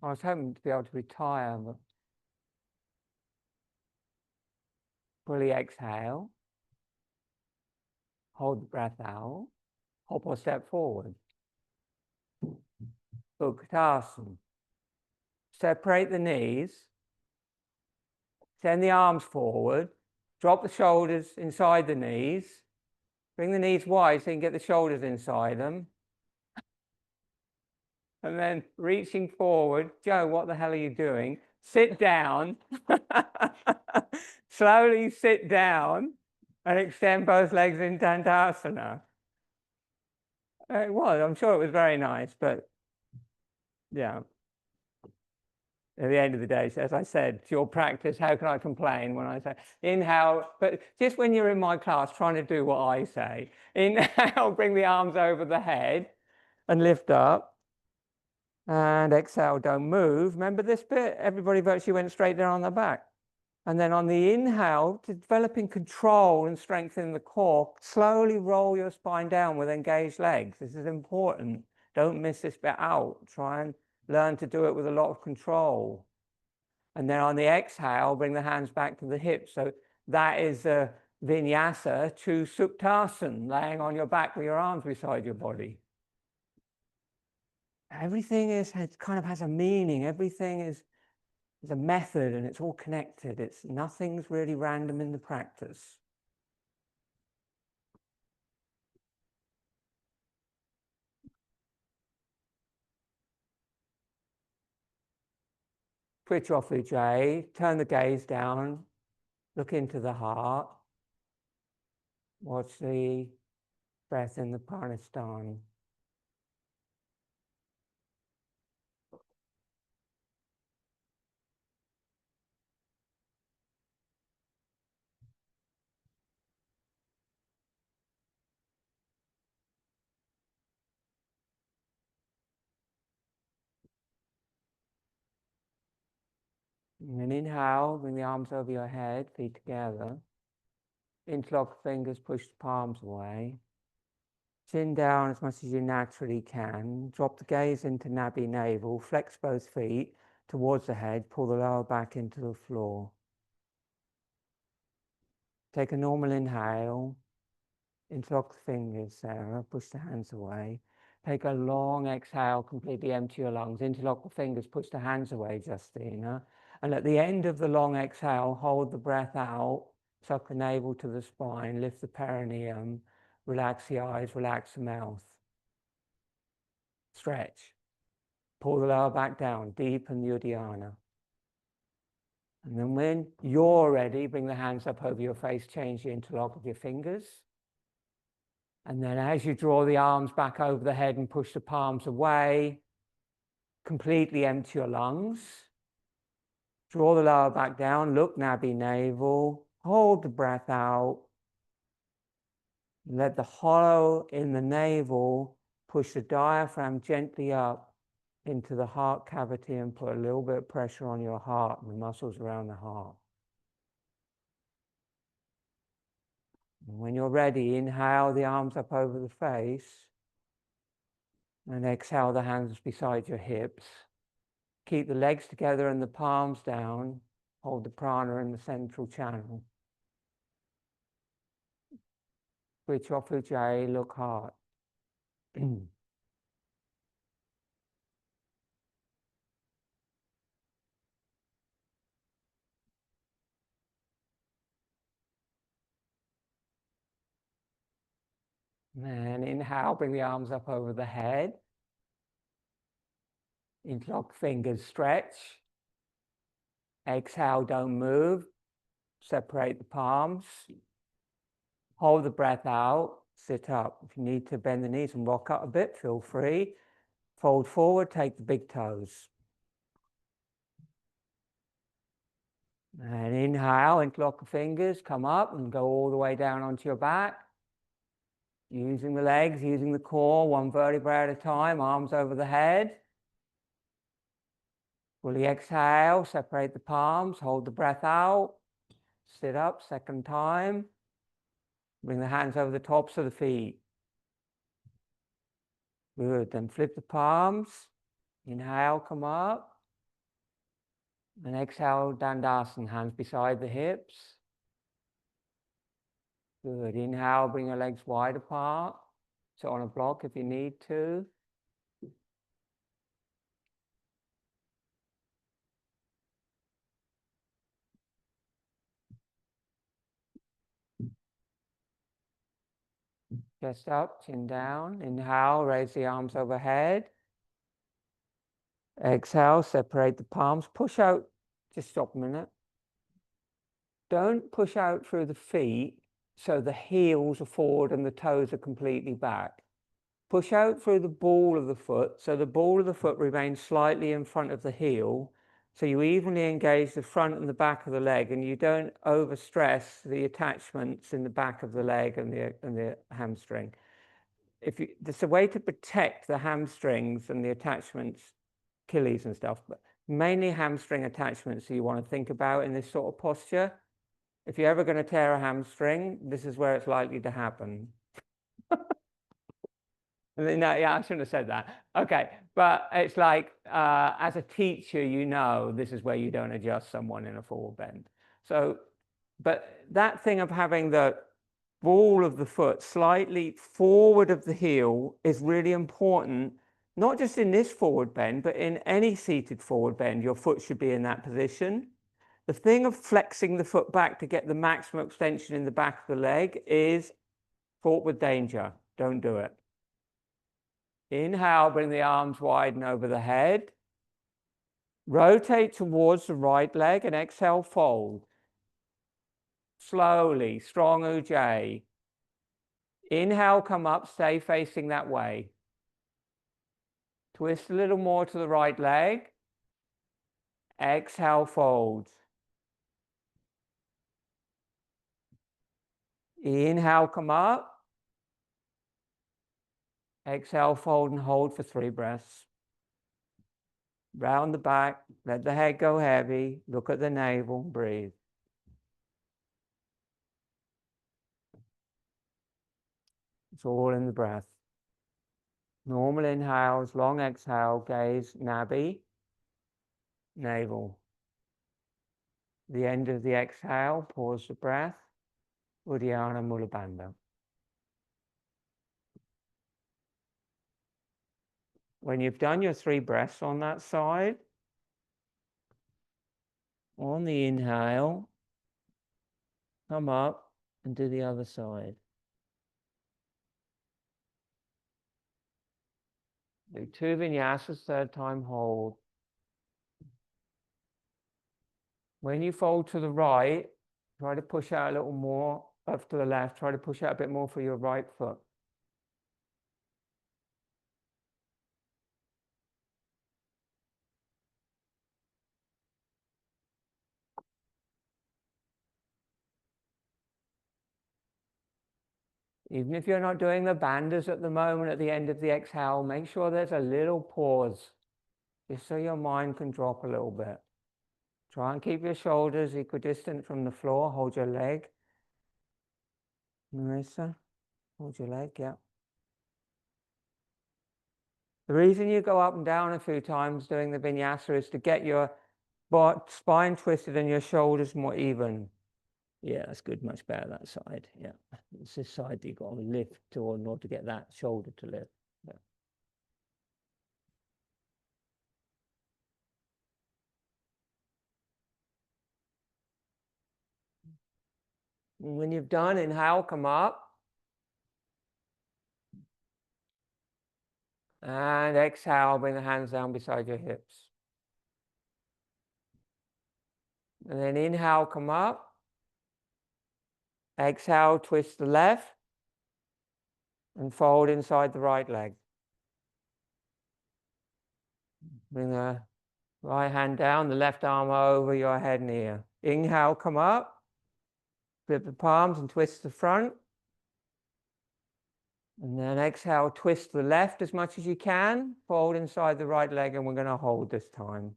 A: I was hoping to be able to retire, but fully exhale. Hold the breath out. Hop or step forward. Utkatasana. Separate the knees. Send the arms forward. Drop the shoulders inside the knees. Bring the knees wide so you can get the shoulders inside them. And then reaching forward. Joe, what the hell are you doing? Sit down. Slowly sit down and extend both legs in Dandasana. It was, I'm sure it was very nice, but yeah. At the end of the day, as I said, it's your practice. How can I complain when I say inhale? But just when you're in my class trying to do what I say, inhale, bring the arms over the head and lift up. And exhale, don't move. Remember this bit? Everybody virtually went straight down on the back. And then on the inhale, developing control and strengthening the core, slowly roll your spine down with engaged legs. This is important. Don't miss this bit out. Try and learn to do it with a lot of control. And then on the exhale, bring the hands back to the hips. So that is a vinyasa to Suptasana, laying on your back with your arms beside your body. Everything kind of has a meaning. Everything is a method, and it's all connected. Nothing's really random in the practice. Switch off Ujaayi, turn the gaze down, look into the heart, watch the breath in the Pranayama. And inhale, bring the arms over your head, feet together. Interlock the fingers, push the palms away. Chin down as much as you naturally can. Drop the gaze into Nadi navel. Flex both feet towards the head. Pull the lower back into the floor. Take a normal inhale. Interlock the fingers, Sarah. Push the hands away. Take a long exhale, completely empty your lungs. Interlock the fingers, push the hands away, Justina. And at the end of the long exhale, hold the breath out. Suck the navel to the spine. Lift the perineum. Relax the eyes, relax the mouth. Stretch. Pull the lower back down, deepen the Uddiyana. And then when you're ready, bring the hands up over your face, change the interlock of your fingers. And then as you draw the arms back over the head and push the palms away, completely empty your lungs. Draw the lower back down, look Nadi navel, hold the breath out. Let the hollow in the navel push the diaphragm gently up into the heart cavity and put a little bit of pressure on your heart and the muscles around the heart. And when you're ready, inhale the arms up over the face and exhale the hands beside your hips. Keep the legs together and the palms down. Hold the prana in the central channel. Switch off Ujaayi, look heart. And inhale, bring the arms up over the head. Interlock fingers, stretch. Exhale, don't move. Separate the palms. Hold the breath out. Sit up. If you need to bend the knees and rock up a bit, feel free. Fold forward, take the big toes. And inhale, interlock the fingers, come up and go all the way down onto your back. Using the legs, using the core, one vertebra at a time, arms over the head. Fully exhale, separate the palms, hold the breath out. Sit up, second time. Bring the hands over the tops of the feet. Good, then flip the palms. Inhale, come up. And exhale, Dandasana, hands beside the hips. Good, inhale, bring your legs wide apart. Sit on a block if you need to. Chest up, chin down. Inhale, raise the arms overhead. Exhale, separate the palms. Push out, just stop a minute. Don't push out through the feet so the heels are forward and the toes are completely back. Push out through the ball of the foot so the ball of the foot remains slightly in front of the heel, so you evenly engage the front and the back of the leg and you don't overstress the attachments in the back of the leg and the hamstring. There's a way to protect the hamstrings and the attachments, Achilles and stuff, but mainly hamstring attachments you want to think about in this sort of posture. If you're ever going to tear a hamstring, this is where it's likely to happen. No, yeah, I shouldn't have said that. Okay, but it's like, as a teacher, you know this is where you don't adjust someone in a forward bend. So, but that thing of having the ball of the foot slightly forward of the heel is really important, not just in this forward bend, but in any seated forward bend, your foot should be in that position. The thing of flexing the foot back to get the maximum extension in the back of the leg is fraught with danger. Don't do it. Inhale, bring the arms wide and over the head. Rotate towards the right leg and exhale, fold. Slowly, strong Ujjayi. Inhale, come up, stay facing that way. Twist a little more to the right leg. Exhale, fold. Inhale, come up. Exhale, fold and hold for 3 breaths. Round the back, let the head go heavy, look at the navel, breathe. It's all in the breath. Normal inhales, long exhale, gaze, Nadi, navel. The end of the exhale, pause the breath, Uddiyana Mula Bandha. When you've done your 3 breaths on that side, on the inhale, come up and do the other side. Do 2 vinyasas, 3rd time hold. When you fold to the right, try to push out a little more, up to the left, try to push out a bit more for your right foot. Even if you're not doing the bandhas at the moment, at the end of the exhale, make sure there's a little pause, just so your mind can drop a little bit. Try and keep your shoulders equidistant from the floor. Hold your leg. Marissa, hold your leg, yeah. The reason you go up and down a few times doing the vinyasa is to get your spine twisted and your shoulders more even. Yeah, that's good, much better that side. Yeah, it's this side that you've got to lift in order to get that shoulder to lift. Yeah. And when you've done, inhale, come up. And exhale, bring the hands down beside your hips. And then inhale, come up. Exhale, twist the left and fold inside the right leg. Bring the right hand down, the left arm over your head and ear. Inhale, come up. Flip the palms and twist the front. And then exhale, twist the left as much as you can. Fold inside the right leg, and we're going to hold this time.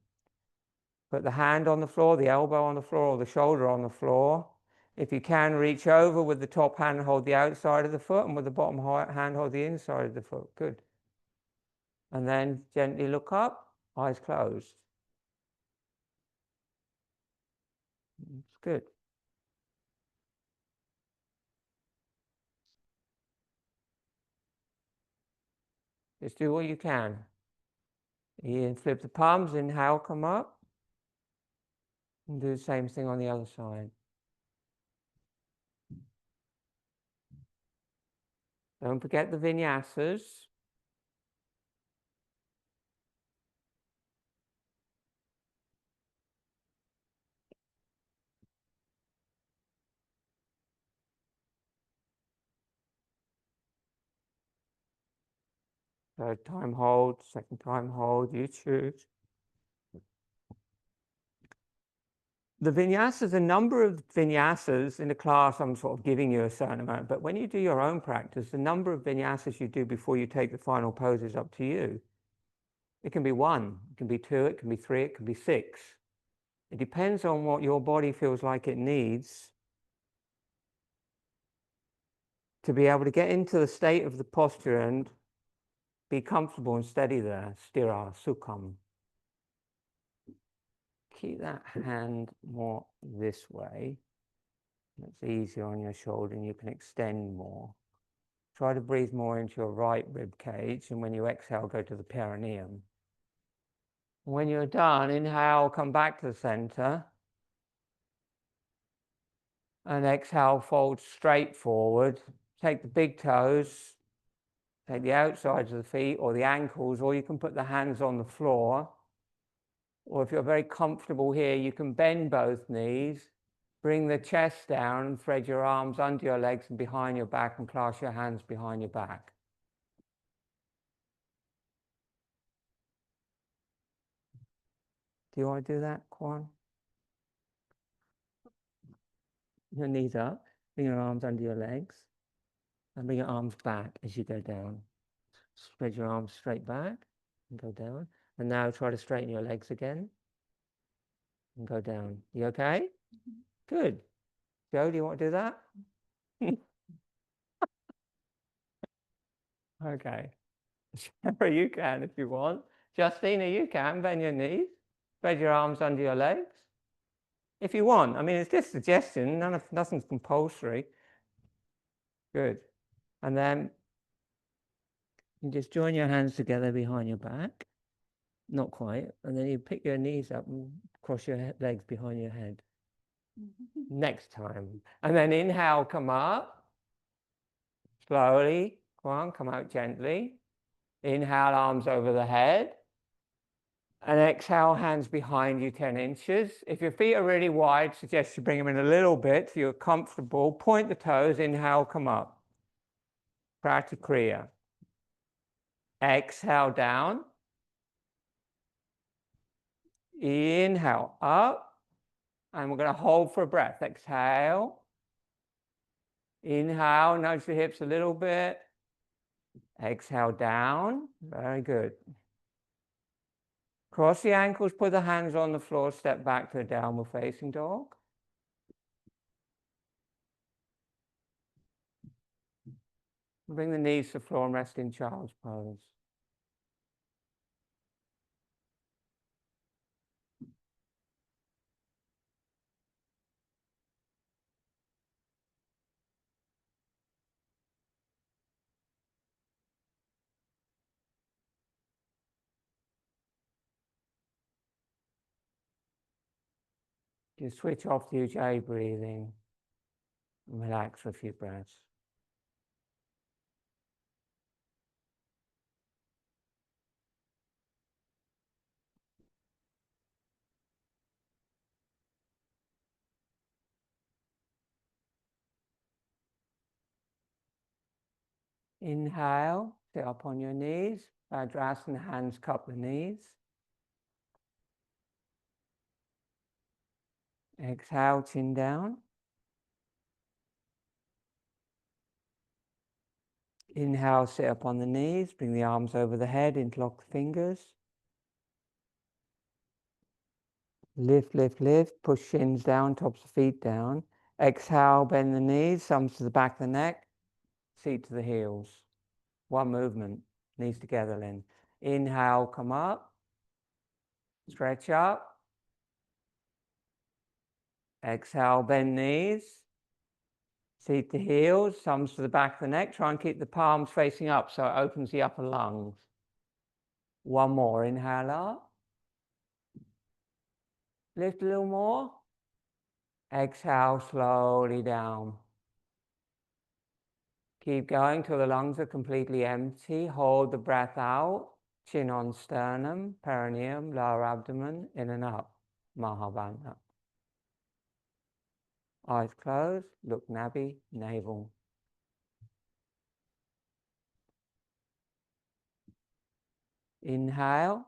A: Put the hand on the floor, the elbow on the floor, or the shoulder on the floor. If you can, reach over with the top hand, hold the outside of the foot, and with the bottom hand, hold the inside of the foot. Good. And then gently look up, eyes closed. It's good. Just do what you can. You flip the palms, inhale, come up. And do the same thing on the other side. Don't forget the vinyasas. Third time hold, second time hold, you choose. The vinyasas, a number of vinyasas in the class, I'm sort of giving you a certain amount, but when you do your own practice, the number of vinyasas you do before you take the final pose is up to you. It can be 1, it can be 2, it can be 3, it can be 6. It depends on what your body feels like it needs to be able to get into the state of the posture and be comfortable and steady there, sthira, sukham. Keep that hand more this way. It's easier on your shoulder and you can extend more. Try to breathe more into your right rib cage, and when you exhale, go to the perineum. When you're done, inhale, come back to the center. And exhale, fold straight forward. Take the big toes, take the outsides of the feet or the ankles, or you can put the hands on the floor. Or if you're very comfortable here, you can bend both knees, bring the chest down and thread your arms under your legs and behind your back and clasp your hands behind your back. Do you want to do that, Kwan? Your knees up, bring your arms under your legs, and bring your arms back as you go down. Spread your arms straight back and go down. And now try to straighten your legs again and go down. You okay? Good. Joe, do you want to do that? Okay. Sarah, you can if you want. Justina, you can. Bend your knees. Spread your arms under your legs. If you want. I mean, it's just a suggestion. Nothing's compulsory. Good. And then you just join your hands together behind your back. Not quite. And then you pick your knees up and cross your legs behind your head. Next time. And then inhale, come up. Slowly. Come on, come out gently. Inhale, arms over the head. And exhale, hands behind you 10 inches. If your feet are really wide, suggest you bring them in a little bit so you're comfortable. Point the toes, inhale, come up. Pratikriya. Exhale down. Inhale up. And we're going to hold for a breath. Exhale. Inhale, nudge the hips a little bit. Exhale down. Very good. Cross the ankles, put the hands on the floor, step back to a downward facing dog. Bring the knees to the floor and rest in child's pose. Just switch off the Ujaayi breathing and relax for a few breaths. Inhale, sit up on your knees. Vajrasana, hands cup the knees. Exhale, chin down. Inhale, sit up on the knees. Bring the arms over the head, interlock the fingers. Lift, lift, lift. Push shins down, tops of feet down. Exhale, bend the knees, thumbs to the back of the neck, feet to the heels. One movement, knees together then. Inhale, come up. Stretch up. Exhale, bend knees. Seat to heels, thumbs to the back of the neck. Try and keep the palms facing up so it opens the upper lungs. One more, inhale up. Lift a little more. Exhale slowly down. Keep going till the lungs are completely empty. Hold the breath out. Chin on sternum, perineum, lower abdomen, in and up. Mahabandha. Eyes closed, look Nadi, navel. Inhale,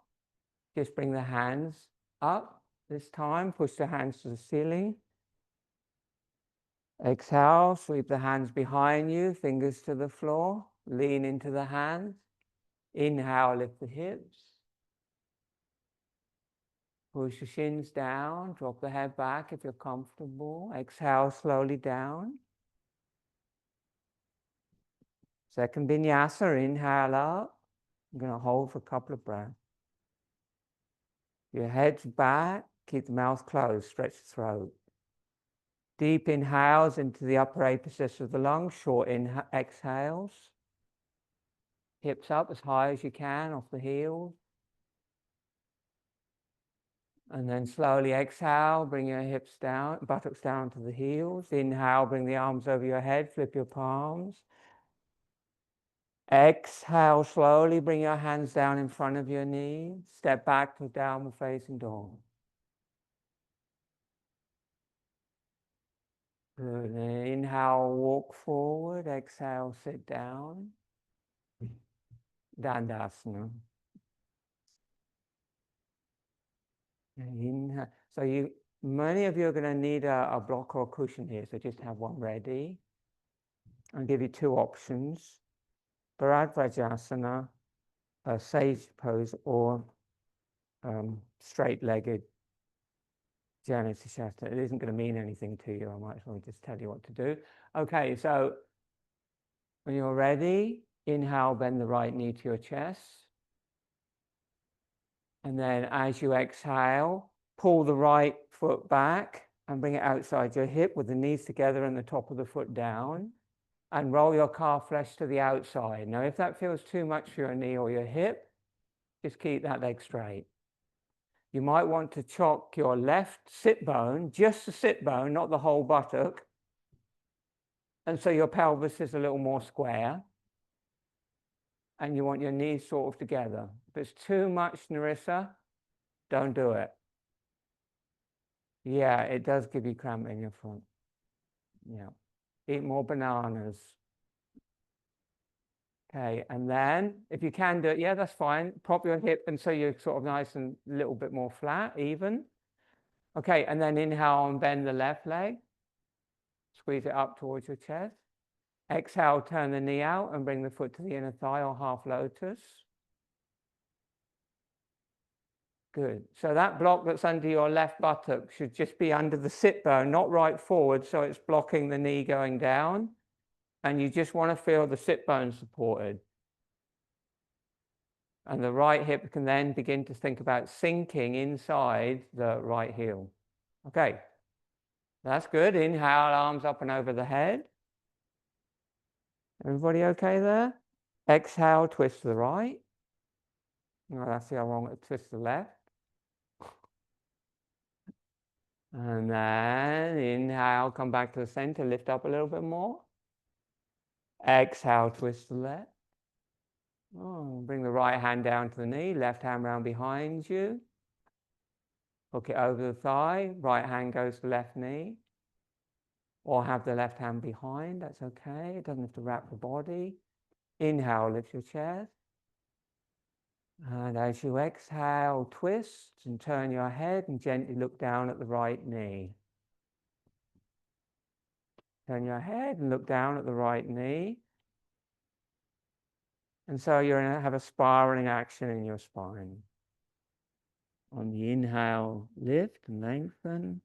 A: just bring the hands up this time, push the hands to the ceiling. Exhale, sweep the hands behind you, fingers to the floor, lean into the hands. Inhale, lift the hips. Push the shins down, drop the head back if you're comfortable. Exhale slowly down. Second vinyasa, inhale up. I'm going to hold for a couple of breaths. Your head's back, keep the mouth closed, stretch the throat. Deep inhales into the upper apices of the lungs, short exhales. Hips up as high as you can off the heels. And then slowly exhale, bring your hips down, buttocks down to the heels. Inhale, bring the arms over your head, flip your palms. Exhale, slowly bring your hands down in front of your knees. Step back to downward facing dog. Good. Inhale, walk forward. Exhale, sit down. Dandasana. Inhale. So many of you are going to need a block or a cushion here, so just have one ready. I'll give you two options. Bharadvajasana, a sage pose, or straight-legged Janati Shastra. It isn't going to mean anything to you. I might as well just tell you what to do. Okay, so when you're ready, inhale, bend the right knee to your chest. And then as you exhale, pull the right foot back and bring it outside your hip with the knees together and the top of the foot down. And roll your calf flesh to the outside. Now, if that feels too much for your knee or your hip, just keep that leg straight. You might want to chock your left sit bone, just the sit bone, not the whole buttock. And so your pelvis is a little more square. And you want your knees sort of together. If it's too much, Narissa, don't do it. Yeah, it does give you cramp in your front. Yeah. Eat more bananas. Okay, and then if you can do it, yeah, that's fine. Prop your hip and so you're sort of nice and a little bit more flat, even. Okay, and then inhale and bend the left leg. Squeeze it up towards your chest. Exhale, turn the knee out and bring the foot to the inner thigh or half lotus. Good. So that block that's under your left buttock should just be under the sit bone, not right forward, so it's blocking the knee going down. And you just want to feel the sit bone supported. And the right hip can then begin to think about sinking inside the right heel. Okay, that's good. Inhale, arms up and over the head. Everybody okay there? Exhale, twist to the right. No, that's the wrong. Twist to the left. And then inhale, come back to the center, lift up a little bit more. Exhale, twist to the left. Oh, bring the right hand down to the knee, left hand round behind you. Hook it over the thigh, right hand goes to the left knee. Or have the left hand behind, that's okay. It doesn't have to wrap the body. Inhale, lift your chest. And as you exhale, twist and turn your head and gently look down at the right knee. Turn your head and look down at the right knee. And so you're going to have a spiraling action in your spine. On the inhale, lift and lengthen.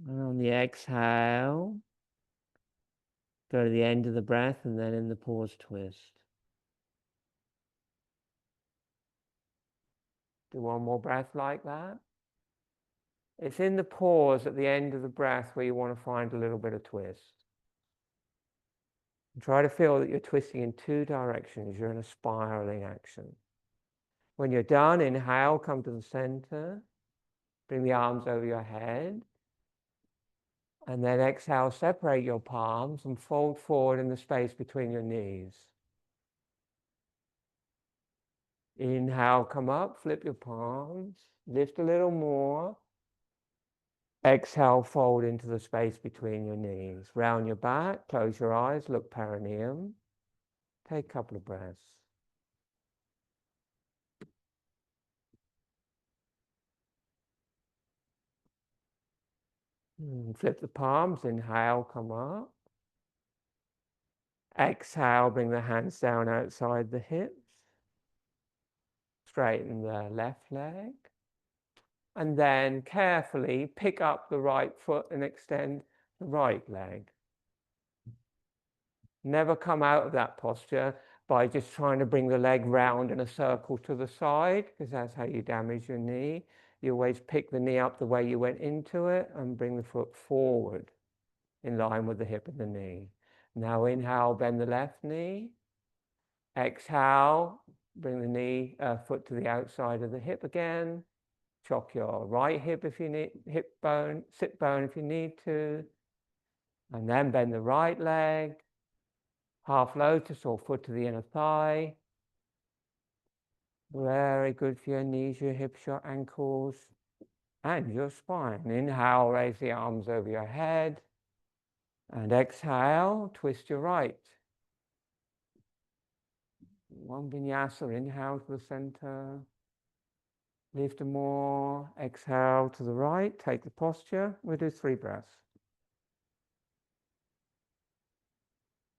A: And on the exhale, go to the end of the breath and then in the pause, twist. Do one more breath like that. It's in the pause at the end of the breath where you want to find a little bit of twist. And try to feel that you're twisting in two directions. You're in a spiraling action. When you're done, inhale, come to the center. Bring the arms over your head. And then exhale, separate your palms and fold forward in the space between your knees. Inhale, come up, flip your palms, lift a little more. Exhale, fold into the space between your knees. Round your back, close your eyes, look perineum. Take a couple of breaths. Flip the palms, inhale, come up. Exhale, bring the hands down outside the hips. Straighten the left leg. And then carefully pick up the right foot and extend the right leg. Never come out of that posture by just trying to bring the leg round in a circle to the side, because that's how you damage your knee. You always pick the knee up the way you went into it and bring the foot forward in line with the hip and the knee. Now inhale, bend the left knee. Exhale, bring the knee, foot to the outside of the hip again. Chock your right hip if you need, hip bone, sit bone if you need to. And then bend the right leg. Half lotus or foot to the inner thigh. Very good for your knees, your hips, your ankles, and your spine. Inhale, raise the arms over your head. And exhale, twist your right. One vinyasa, inhale to the center. Lift more, exhale to the right, take the posture. We'll do 3 breaths.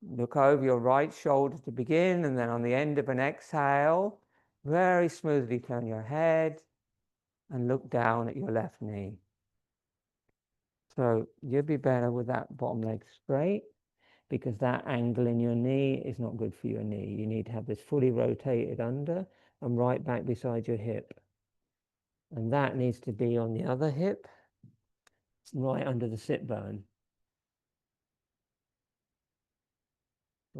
A: Look over your right shoulder to begin, and then on the end of an exhale, very smoothly turn your head and look down at your left knee. So you'll be better with that bottom leg straight, because that angle in your knee is not good for your knee. You need to have this fully rotated under and right back beside your hip. And that needs to be on the other hip, right under the sit bone.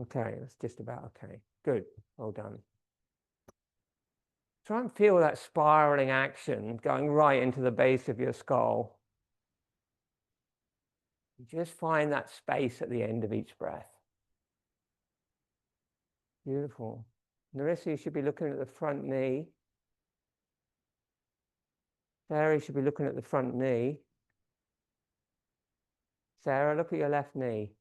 A: Okay, that's just about okay. Good, well done. Try and feel that spiraling action going right into the base of your skull. Just find that space at the end of each breath. Beautiful. Narissa, you should be looking at the front knee. Sarah, you should be looking at the front knee. Sarah, look at your left knee.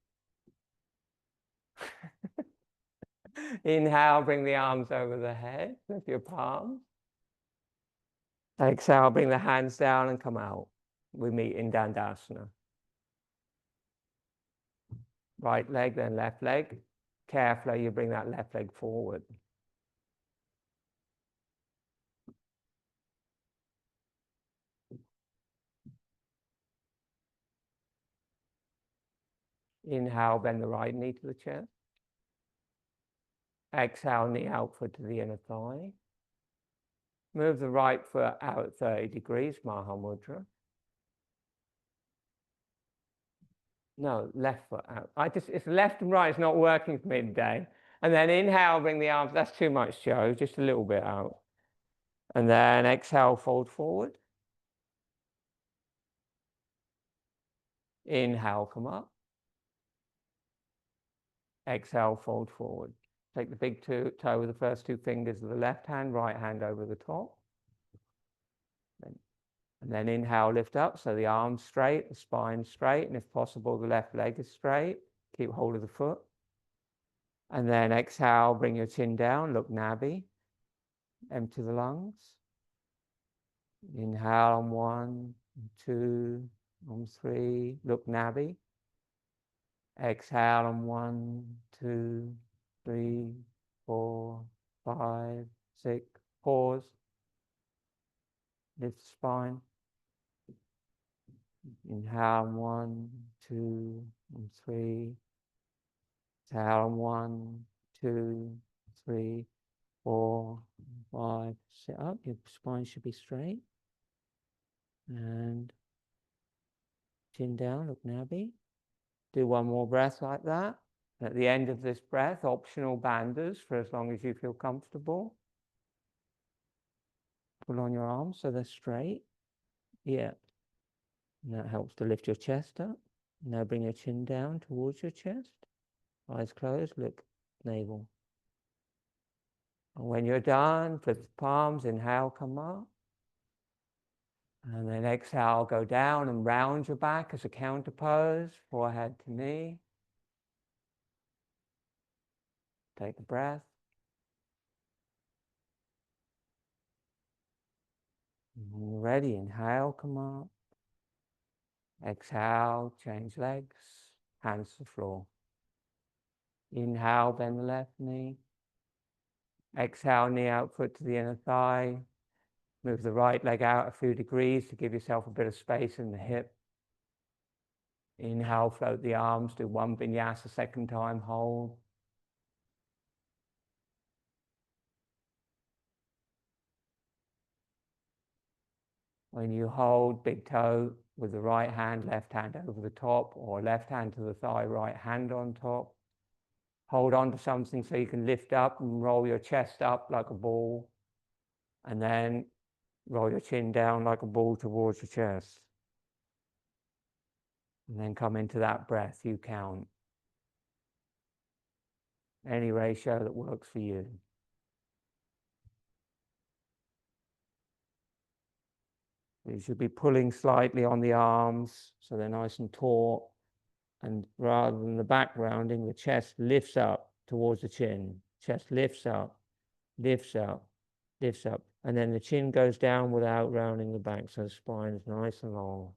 A: Inhale, bring the arms over the head, lift your palms. Exhale, bring the hands down and come out. We meet in Dandasana. Right leg, then left leg. Carefully, you bring that left leg forward. Inhale, bend the right knee to the chest. Exhale, knee out foot to the inner thigh. Move the right foot out at 30 degrees, Maha Mudra. No, left foot out. It's left and right, it's not working for me today. And then inhale, bring the arms, that's too much, Joe, just a little bit out. And then exhale, fold forward. Inhale, come up. Exhale, fold forward. Take the big toe with the first two fingers of the left hand, right hand over the top. And then inhale, lift up, so the arms straight, the spine straight, and if possible, the left leg is straight. Keep hold of the foot. And then exhale, bring your chin down, look Nadi. Empty the lungs. Inhale on 1, 2, on 3, look Nadi. Exhale on 1, 2, 3, 4, 5, 6. Pause. Lift the spine. Inhale on 1, 2, and 3. Exhale on 1, 2, 3, 4, 5. Sit up. Your spine should be straight. And chin down, look Nadi. Do one more breath like that. At the end of this breath, optional bandhas for as long as you feel comfortable. Pull on your arms so they're straight. Yeah. And that helps to lift your chest up. Now bring your chin down towards your chest. Eyes closed, look navel. And when you're done, flip the palms, inhale, come up. And then exhale, go down and round your back as a counter pose, forehead to knee. Take a breath. When you're ready, inhale, come up. Exhale, change legs, hands to the floor. Inhale, bend the left knee. Exhale, knee out, foot to the inner thigh. Move the right leg out a few degrees to give yourself a bit of space in the hip. Inhale, float the arms, do one vinyasa, second time, hold. When you hold, big toe with the right hand, left hand over the top, or left hand to the thigh, right hand on top. Hold on to something so you can lift up and roll your chest up like a ball. And then roll your chin down like a ball towards your chest. And then come into that breath, you count. Any ratio that works for you. You should be pulling slightly on the arms so they're nice and taut. And rather than the back rounding, the chest lifts up towards the chin. Chest lifts up, lifts up, lifts up. And then the chin goes down without rounding the back, so the spine is nice and long.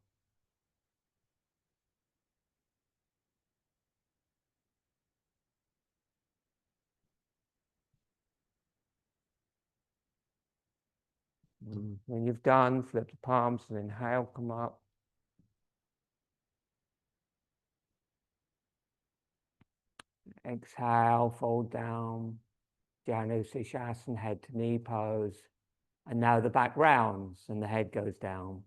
A: When you've done, flip the palms and inhale, come up. Exhale, fold down. Janu Sirsasana, head to knee pose. And now the back rounds and the head goes down.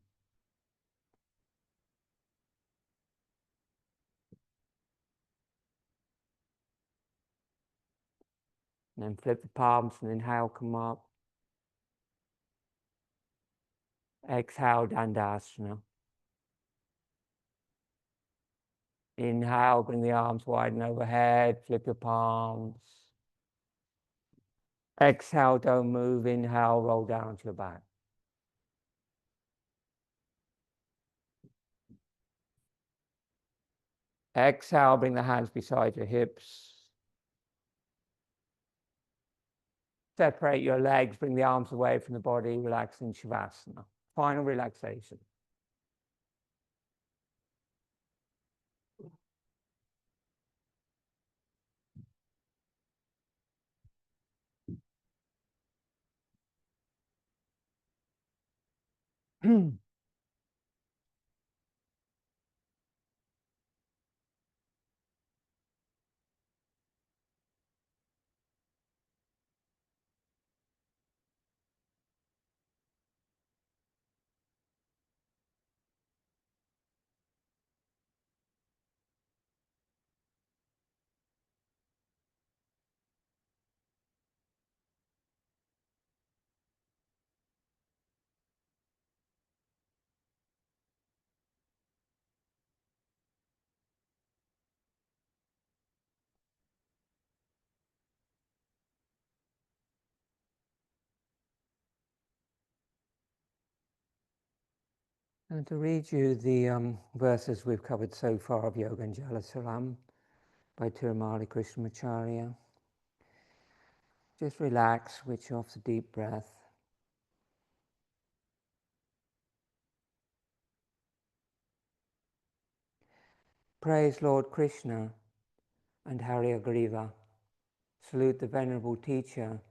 A: And then flip the palms and inhale, come up. Exhale, Dandasana. Inhale, bring the arms wide and overhead, flip your palms. Exhale, don't move. Inhale, roll down to your back. Exhale, bring the hands beside your hips. Separate your legs, bring the arms away from the body, relax in Shavasana. Final relaxation. And to read you the verses we've covered so far of Yoga and Jala Salam by Tirumala Krishnamacharya. Just relax, switch off the deep breath. Praise Lord Krishna and Hari Agriva. Salute the venerable teacher,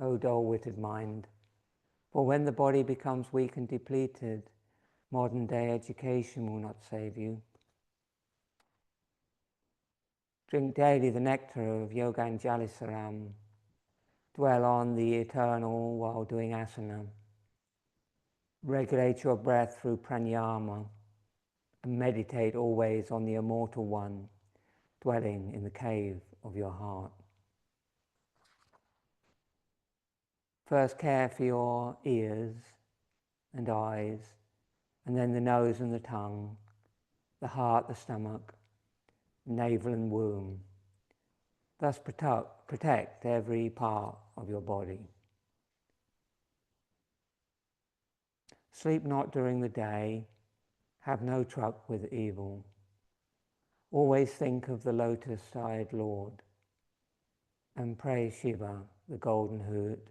A: O dull-witted mind. For when the body becomes weak and depleted, modern day education will not save you. Drink daily the nectar of Yoga and Jalisaram. Dwell on the eternal while doing asana. Regulate your breath through pranayama and meditate always on the immortal one, dwelling in the cave of your heart. First care for your ears and eyes, and then the nose and the tongue, the heart, the stomach, navel and womb. Thus protect every part of your body. Sleep not during the day, have no truck with evil. Always think of the lotus-eyed Lord and praise Shiva, the golden-hued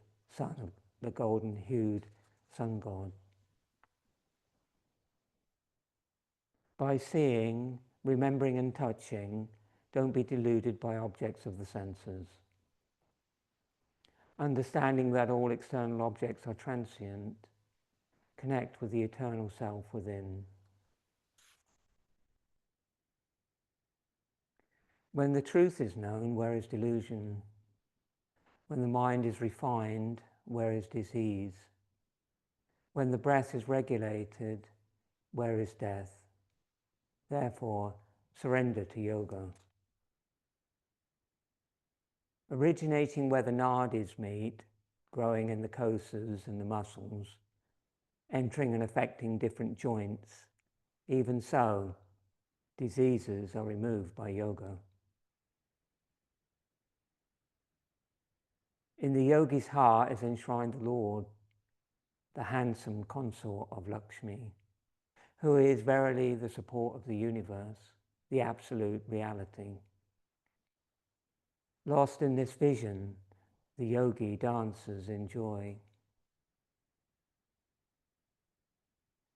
A: sun god. By seeing, remembering and touching, don't be deluded by objects of the senses. Understanding that all external objects are transient, connect with the eternal self within. When the truth is known, where is delusion? When the mind is refined, where is disease? When the breath is regulated, where is death? Therefore, surrender to yoga. Originating where the nadis meet, growing in the kosas and the muscles, entering and affecting different joints, even so, diseases are removed by yoga. In the yogi's heart is enshrined the Lord, the handsome consort of Lakshmi, who is verily the support of the universe, the absolute reality. Lost in this vision, the yogi dances in joy.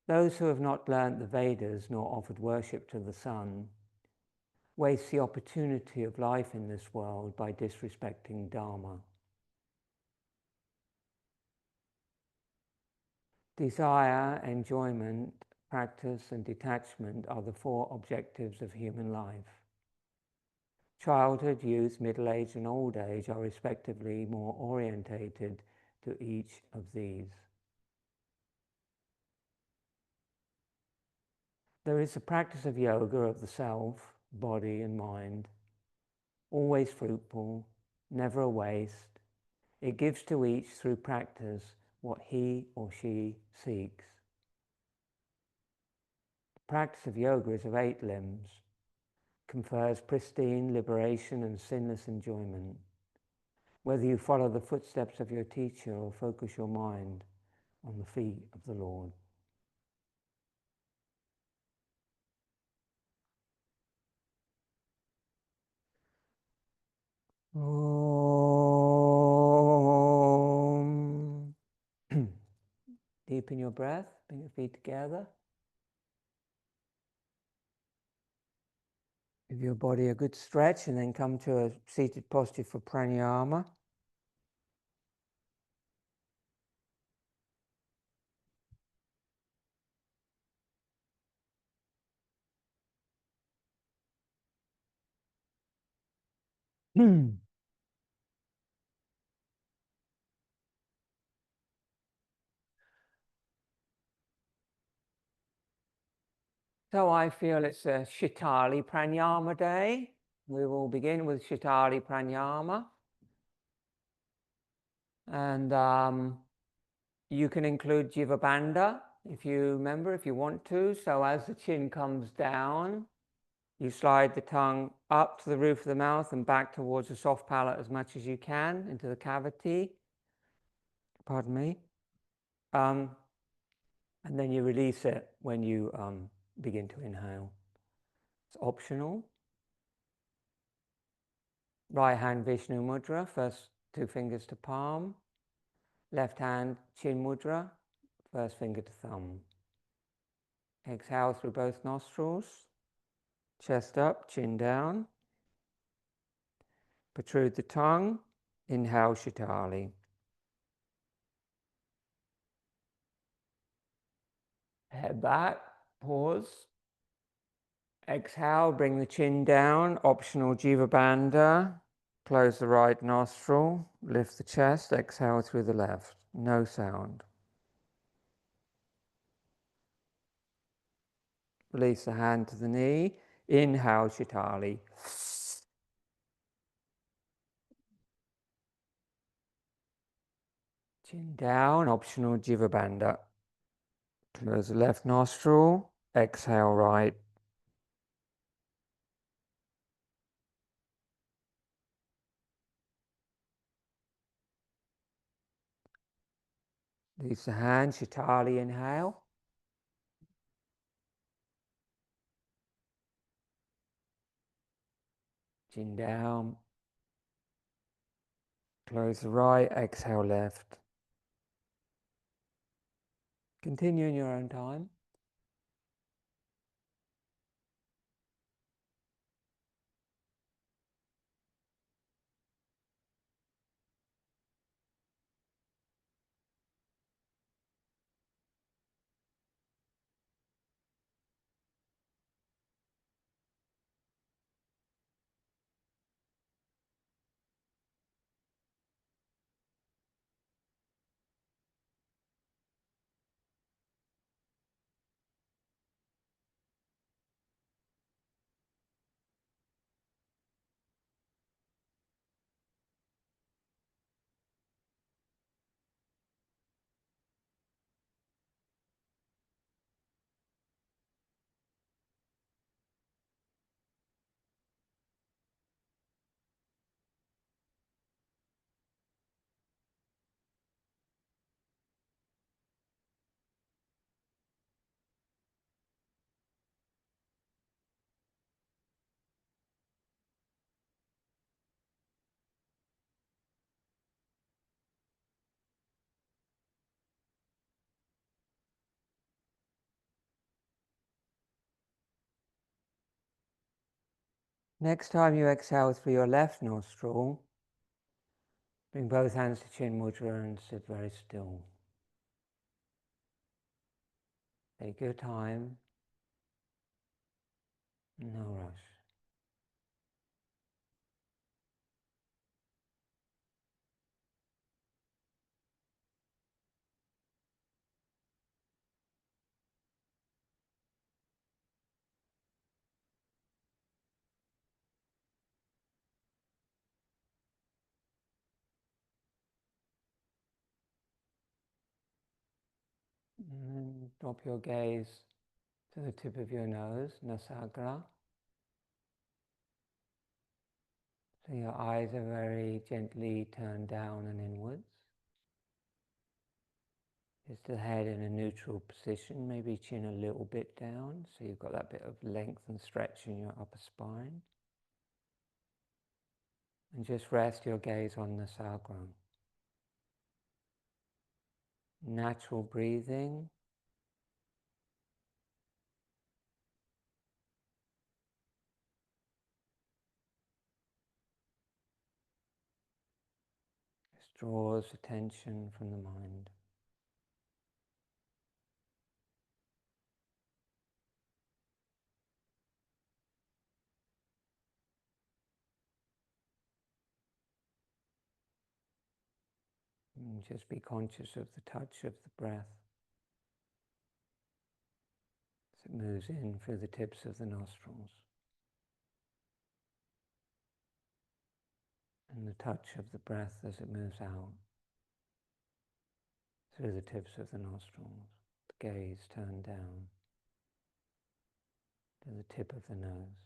A: Those who have not learnt the Vedas nor offered worship to the sun waste the opportunity of life in this world by disrespecting Dharma. Desire, enjoyment, practice and detachment are the four objectives of human life. Childhood, youth, middle age and old age are respectively more orientated to each of these. There is a practice of yoga of the self, body and mind, always fruitful, never a waste. It gives to each through practice what he or she seeks. The practice of yoga is of 8 limbs, confers pristine liberation and sinless enjoyment. Whether you follow the footsteps of your teacher or focus your mind on the feet of the Lord. Om. Deepen your breath, bring your feet together. Give your body a good stretch and then come to a seated posture for pranayama. So I feel it's a Shitali Pranayama day. We will begin with Shitali Pranayama. And you can include Jiva Bandha if you remember, if you want to. So as the chin comes down, you slide the tongue up to the roof of the mouth and back towards the soft palate as much as you can into the cavity. Pardon me. And then you release it when you begin to inhale. It's optional. Right hand Vishnu Mudra, first 2 fingers to palm. Left hand Chin Mudra, first finger to thumb. Exhale through both nostrils. Chest up, chin down. Protrude the tongue. Inhale Shitali. Head back, pause. Exhale, bring the chin down, optional Jiva Bandha. Close the right nostril, lift the chest, exhale through the left. No sound. Release the hand to the knee. Inhale Shitali. Chin down, optional Jiva Bandha. Close the left nostril, exhale right. Release the hand, Shitali, inhale. Chin down. Close the right, exhale left. Continue in your own time. Next time you exhale through your left nostril, bring both hands to Chin Mudra and sit very still. Take your time, no rush. And then drop your gaze to the tip of your nose, Nasagra. So your eyes are very gently turned down and inwards. Just the head in a neutral position, maybe chin a little bit down, so you've got that bit of length and stretch in your upper spine. And just rest your gaze on Nasagra. Natural breathing. Just draws attention from the mind. And just be conscious of the touch of the breath as it moves in through the tips of the nostrils, and the touch of the breath as it moves out through the tips of the nostrils, the gaze turned down to the tip of the nose.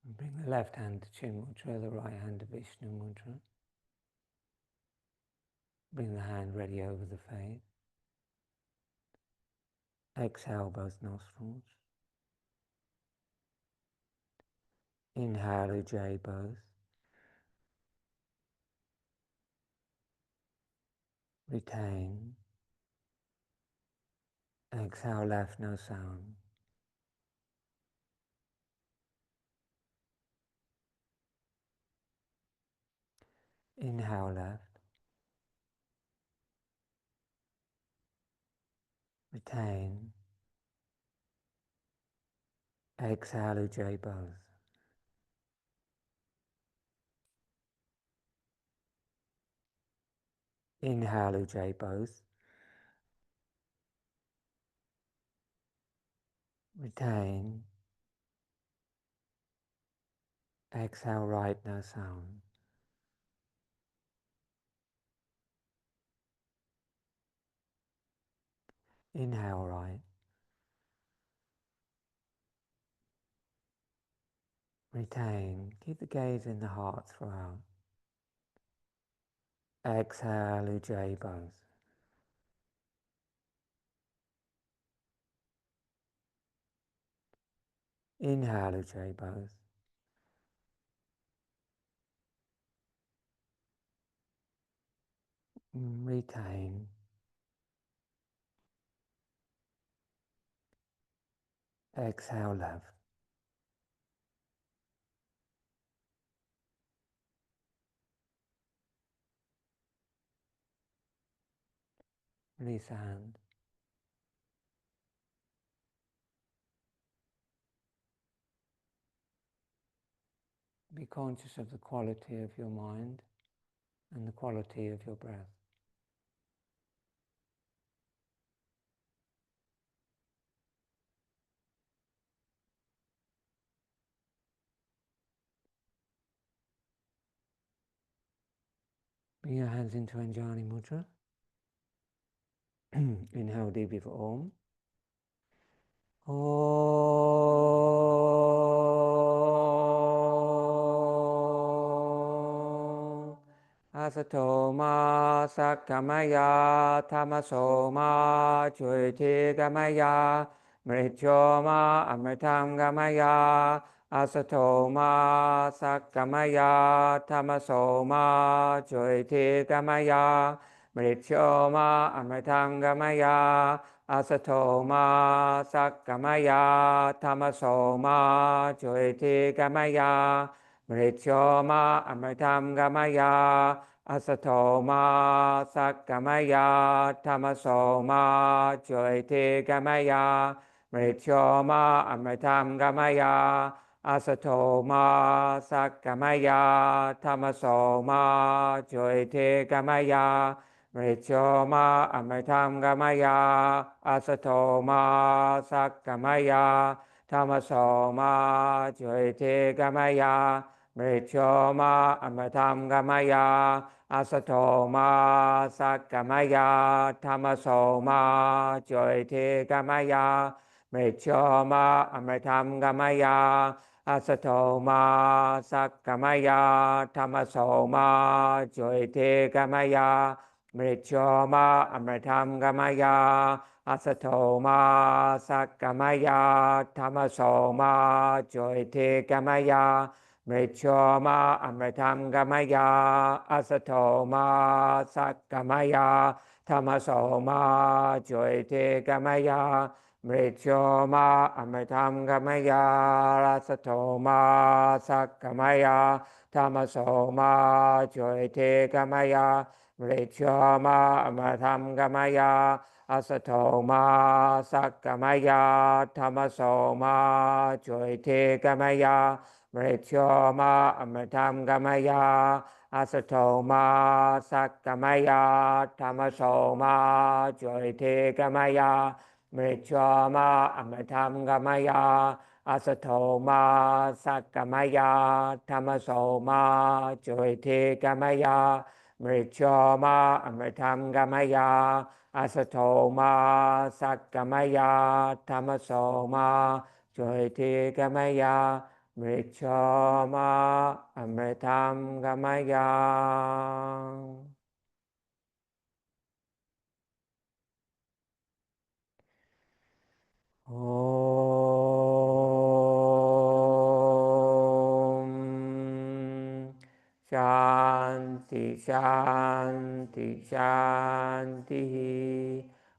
A: And bring the left hand to Chin Mudra, the right hand to Vishnu Mudra. Bring the hand ready over the face. Exhale both nostrils. Inhale Ujjayi both. Retain. Exhale left, no sound. Inhale left. Retain. Exhale Ujjayi both. Inhale Ujjayi both. Retain. Exhale right, no sound. Inhale right. Retain. Keep the gaze in the heart throughout. Exhale Ujjayi both. Inhale Ujjayi both. Retain. Exhale left. Release the hand. Be conscious of the quality of your mind and the quality of your breath. Bring your hands into Anjani Mudra. Inhale deeply for Om. Om. Asato ma sakamaya tamaso ma chuiti gamaya mrityo ma amritam gamaya. Asato ma sakamaya tamaso ma chuiti gamaya mrityo ma amritam gamaya. Asato ma sakamaya tamaso ma chuiti gamaya mrityo ma amritam gamaya. Asato ma sakamaya tamaso ma chuiti gamaya mrityo ma amritam gamaya. Asato ma sakamaya tamaso ma chuiti gamaya mrityo ma amritam gamaya. Asato ma sakamaya tamaso ma chuiti gamaya mrityo ma amritam gamaya. Asato ma sakamaya tamaso ma chuiti gamaya mrityo ma amritam gamaya. Asato ma sakamaya tamaso ma chuiti gamaya mrityo ma amritam gamaya. Asato ma sakamaya tamaso ma chuiti gamaya mrityo ma amritam gamaya. Asato ma sakamaya tamaso ma chuiti gamaya Mrityoma amritam gamaya rasatoma sakgamaya tamasoma jyote gamaya Mrityoma amritam gamaya asatoma sakgamaya tamasoma jyote gamaya Mrityoma amritam gamaya asatoma sakgamaya tamasoma jyote gamaya Mrityoma amritam gamaya asatoma sakgamaya tamasoma jyote gamaya Mrityoma amritam gamaya asatoma sakgamaya tamasoma jyote gamaya Mrityoma amritam gamaya. Om Shanti Shanti Shanti.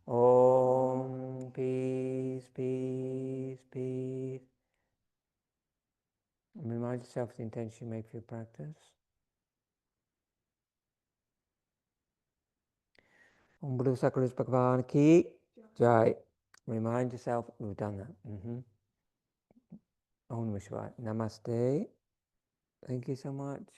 A: Om peace peace peace. And remind yourself of the intention you make for your practice. Om Guru Sakaris Bhagavan Ki Jai. Remind yourself we've done that. Om Vishwai. Namaste. Thank you so much.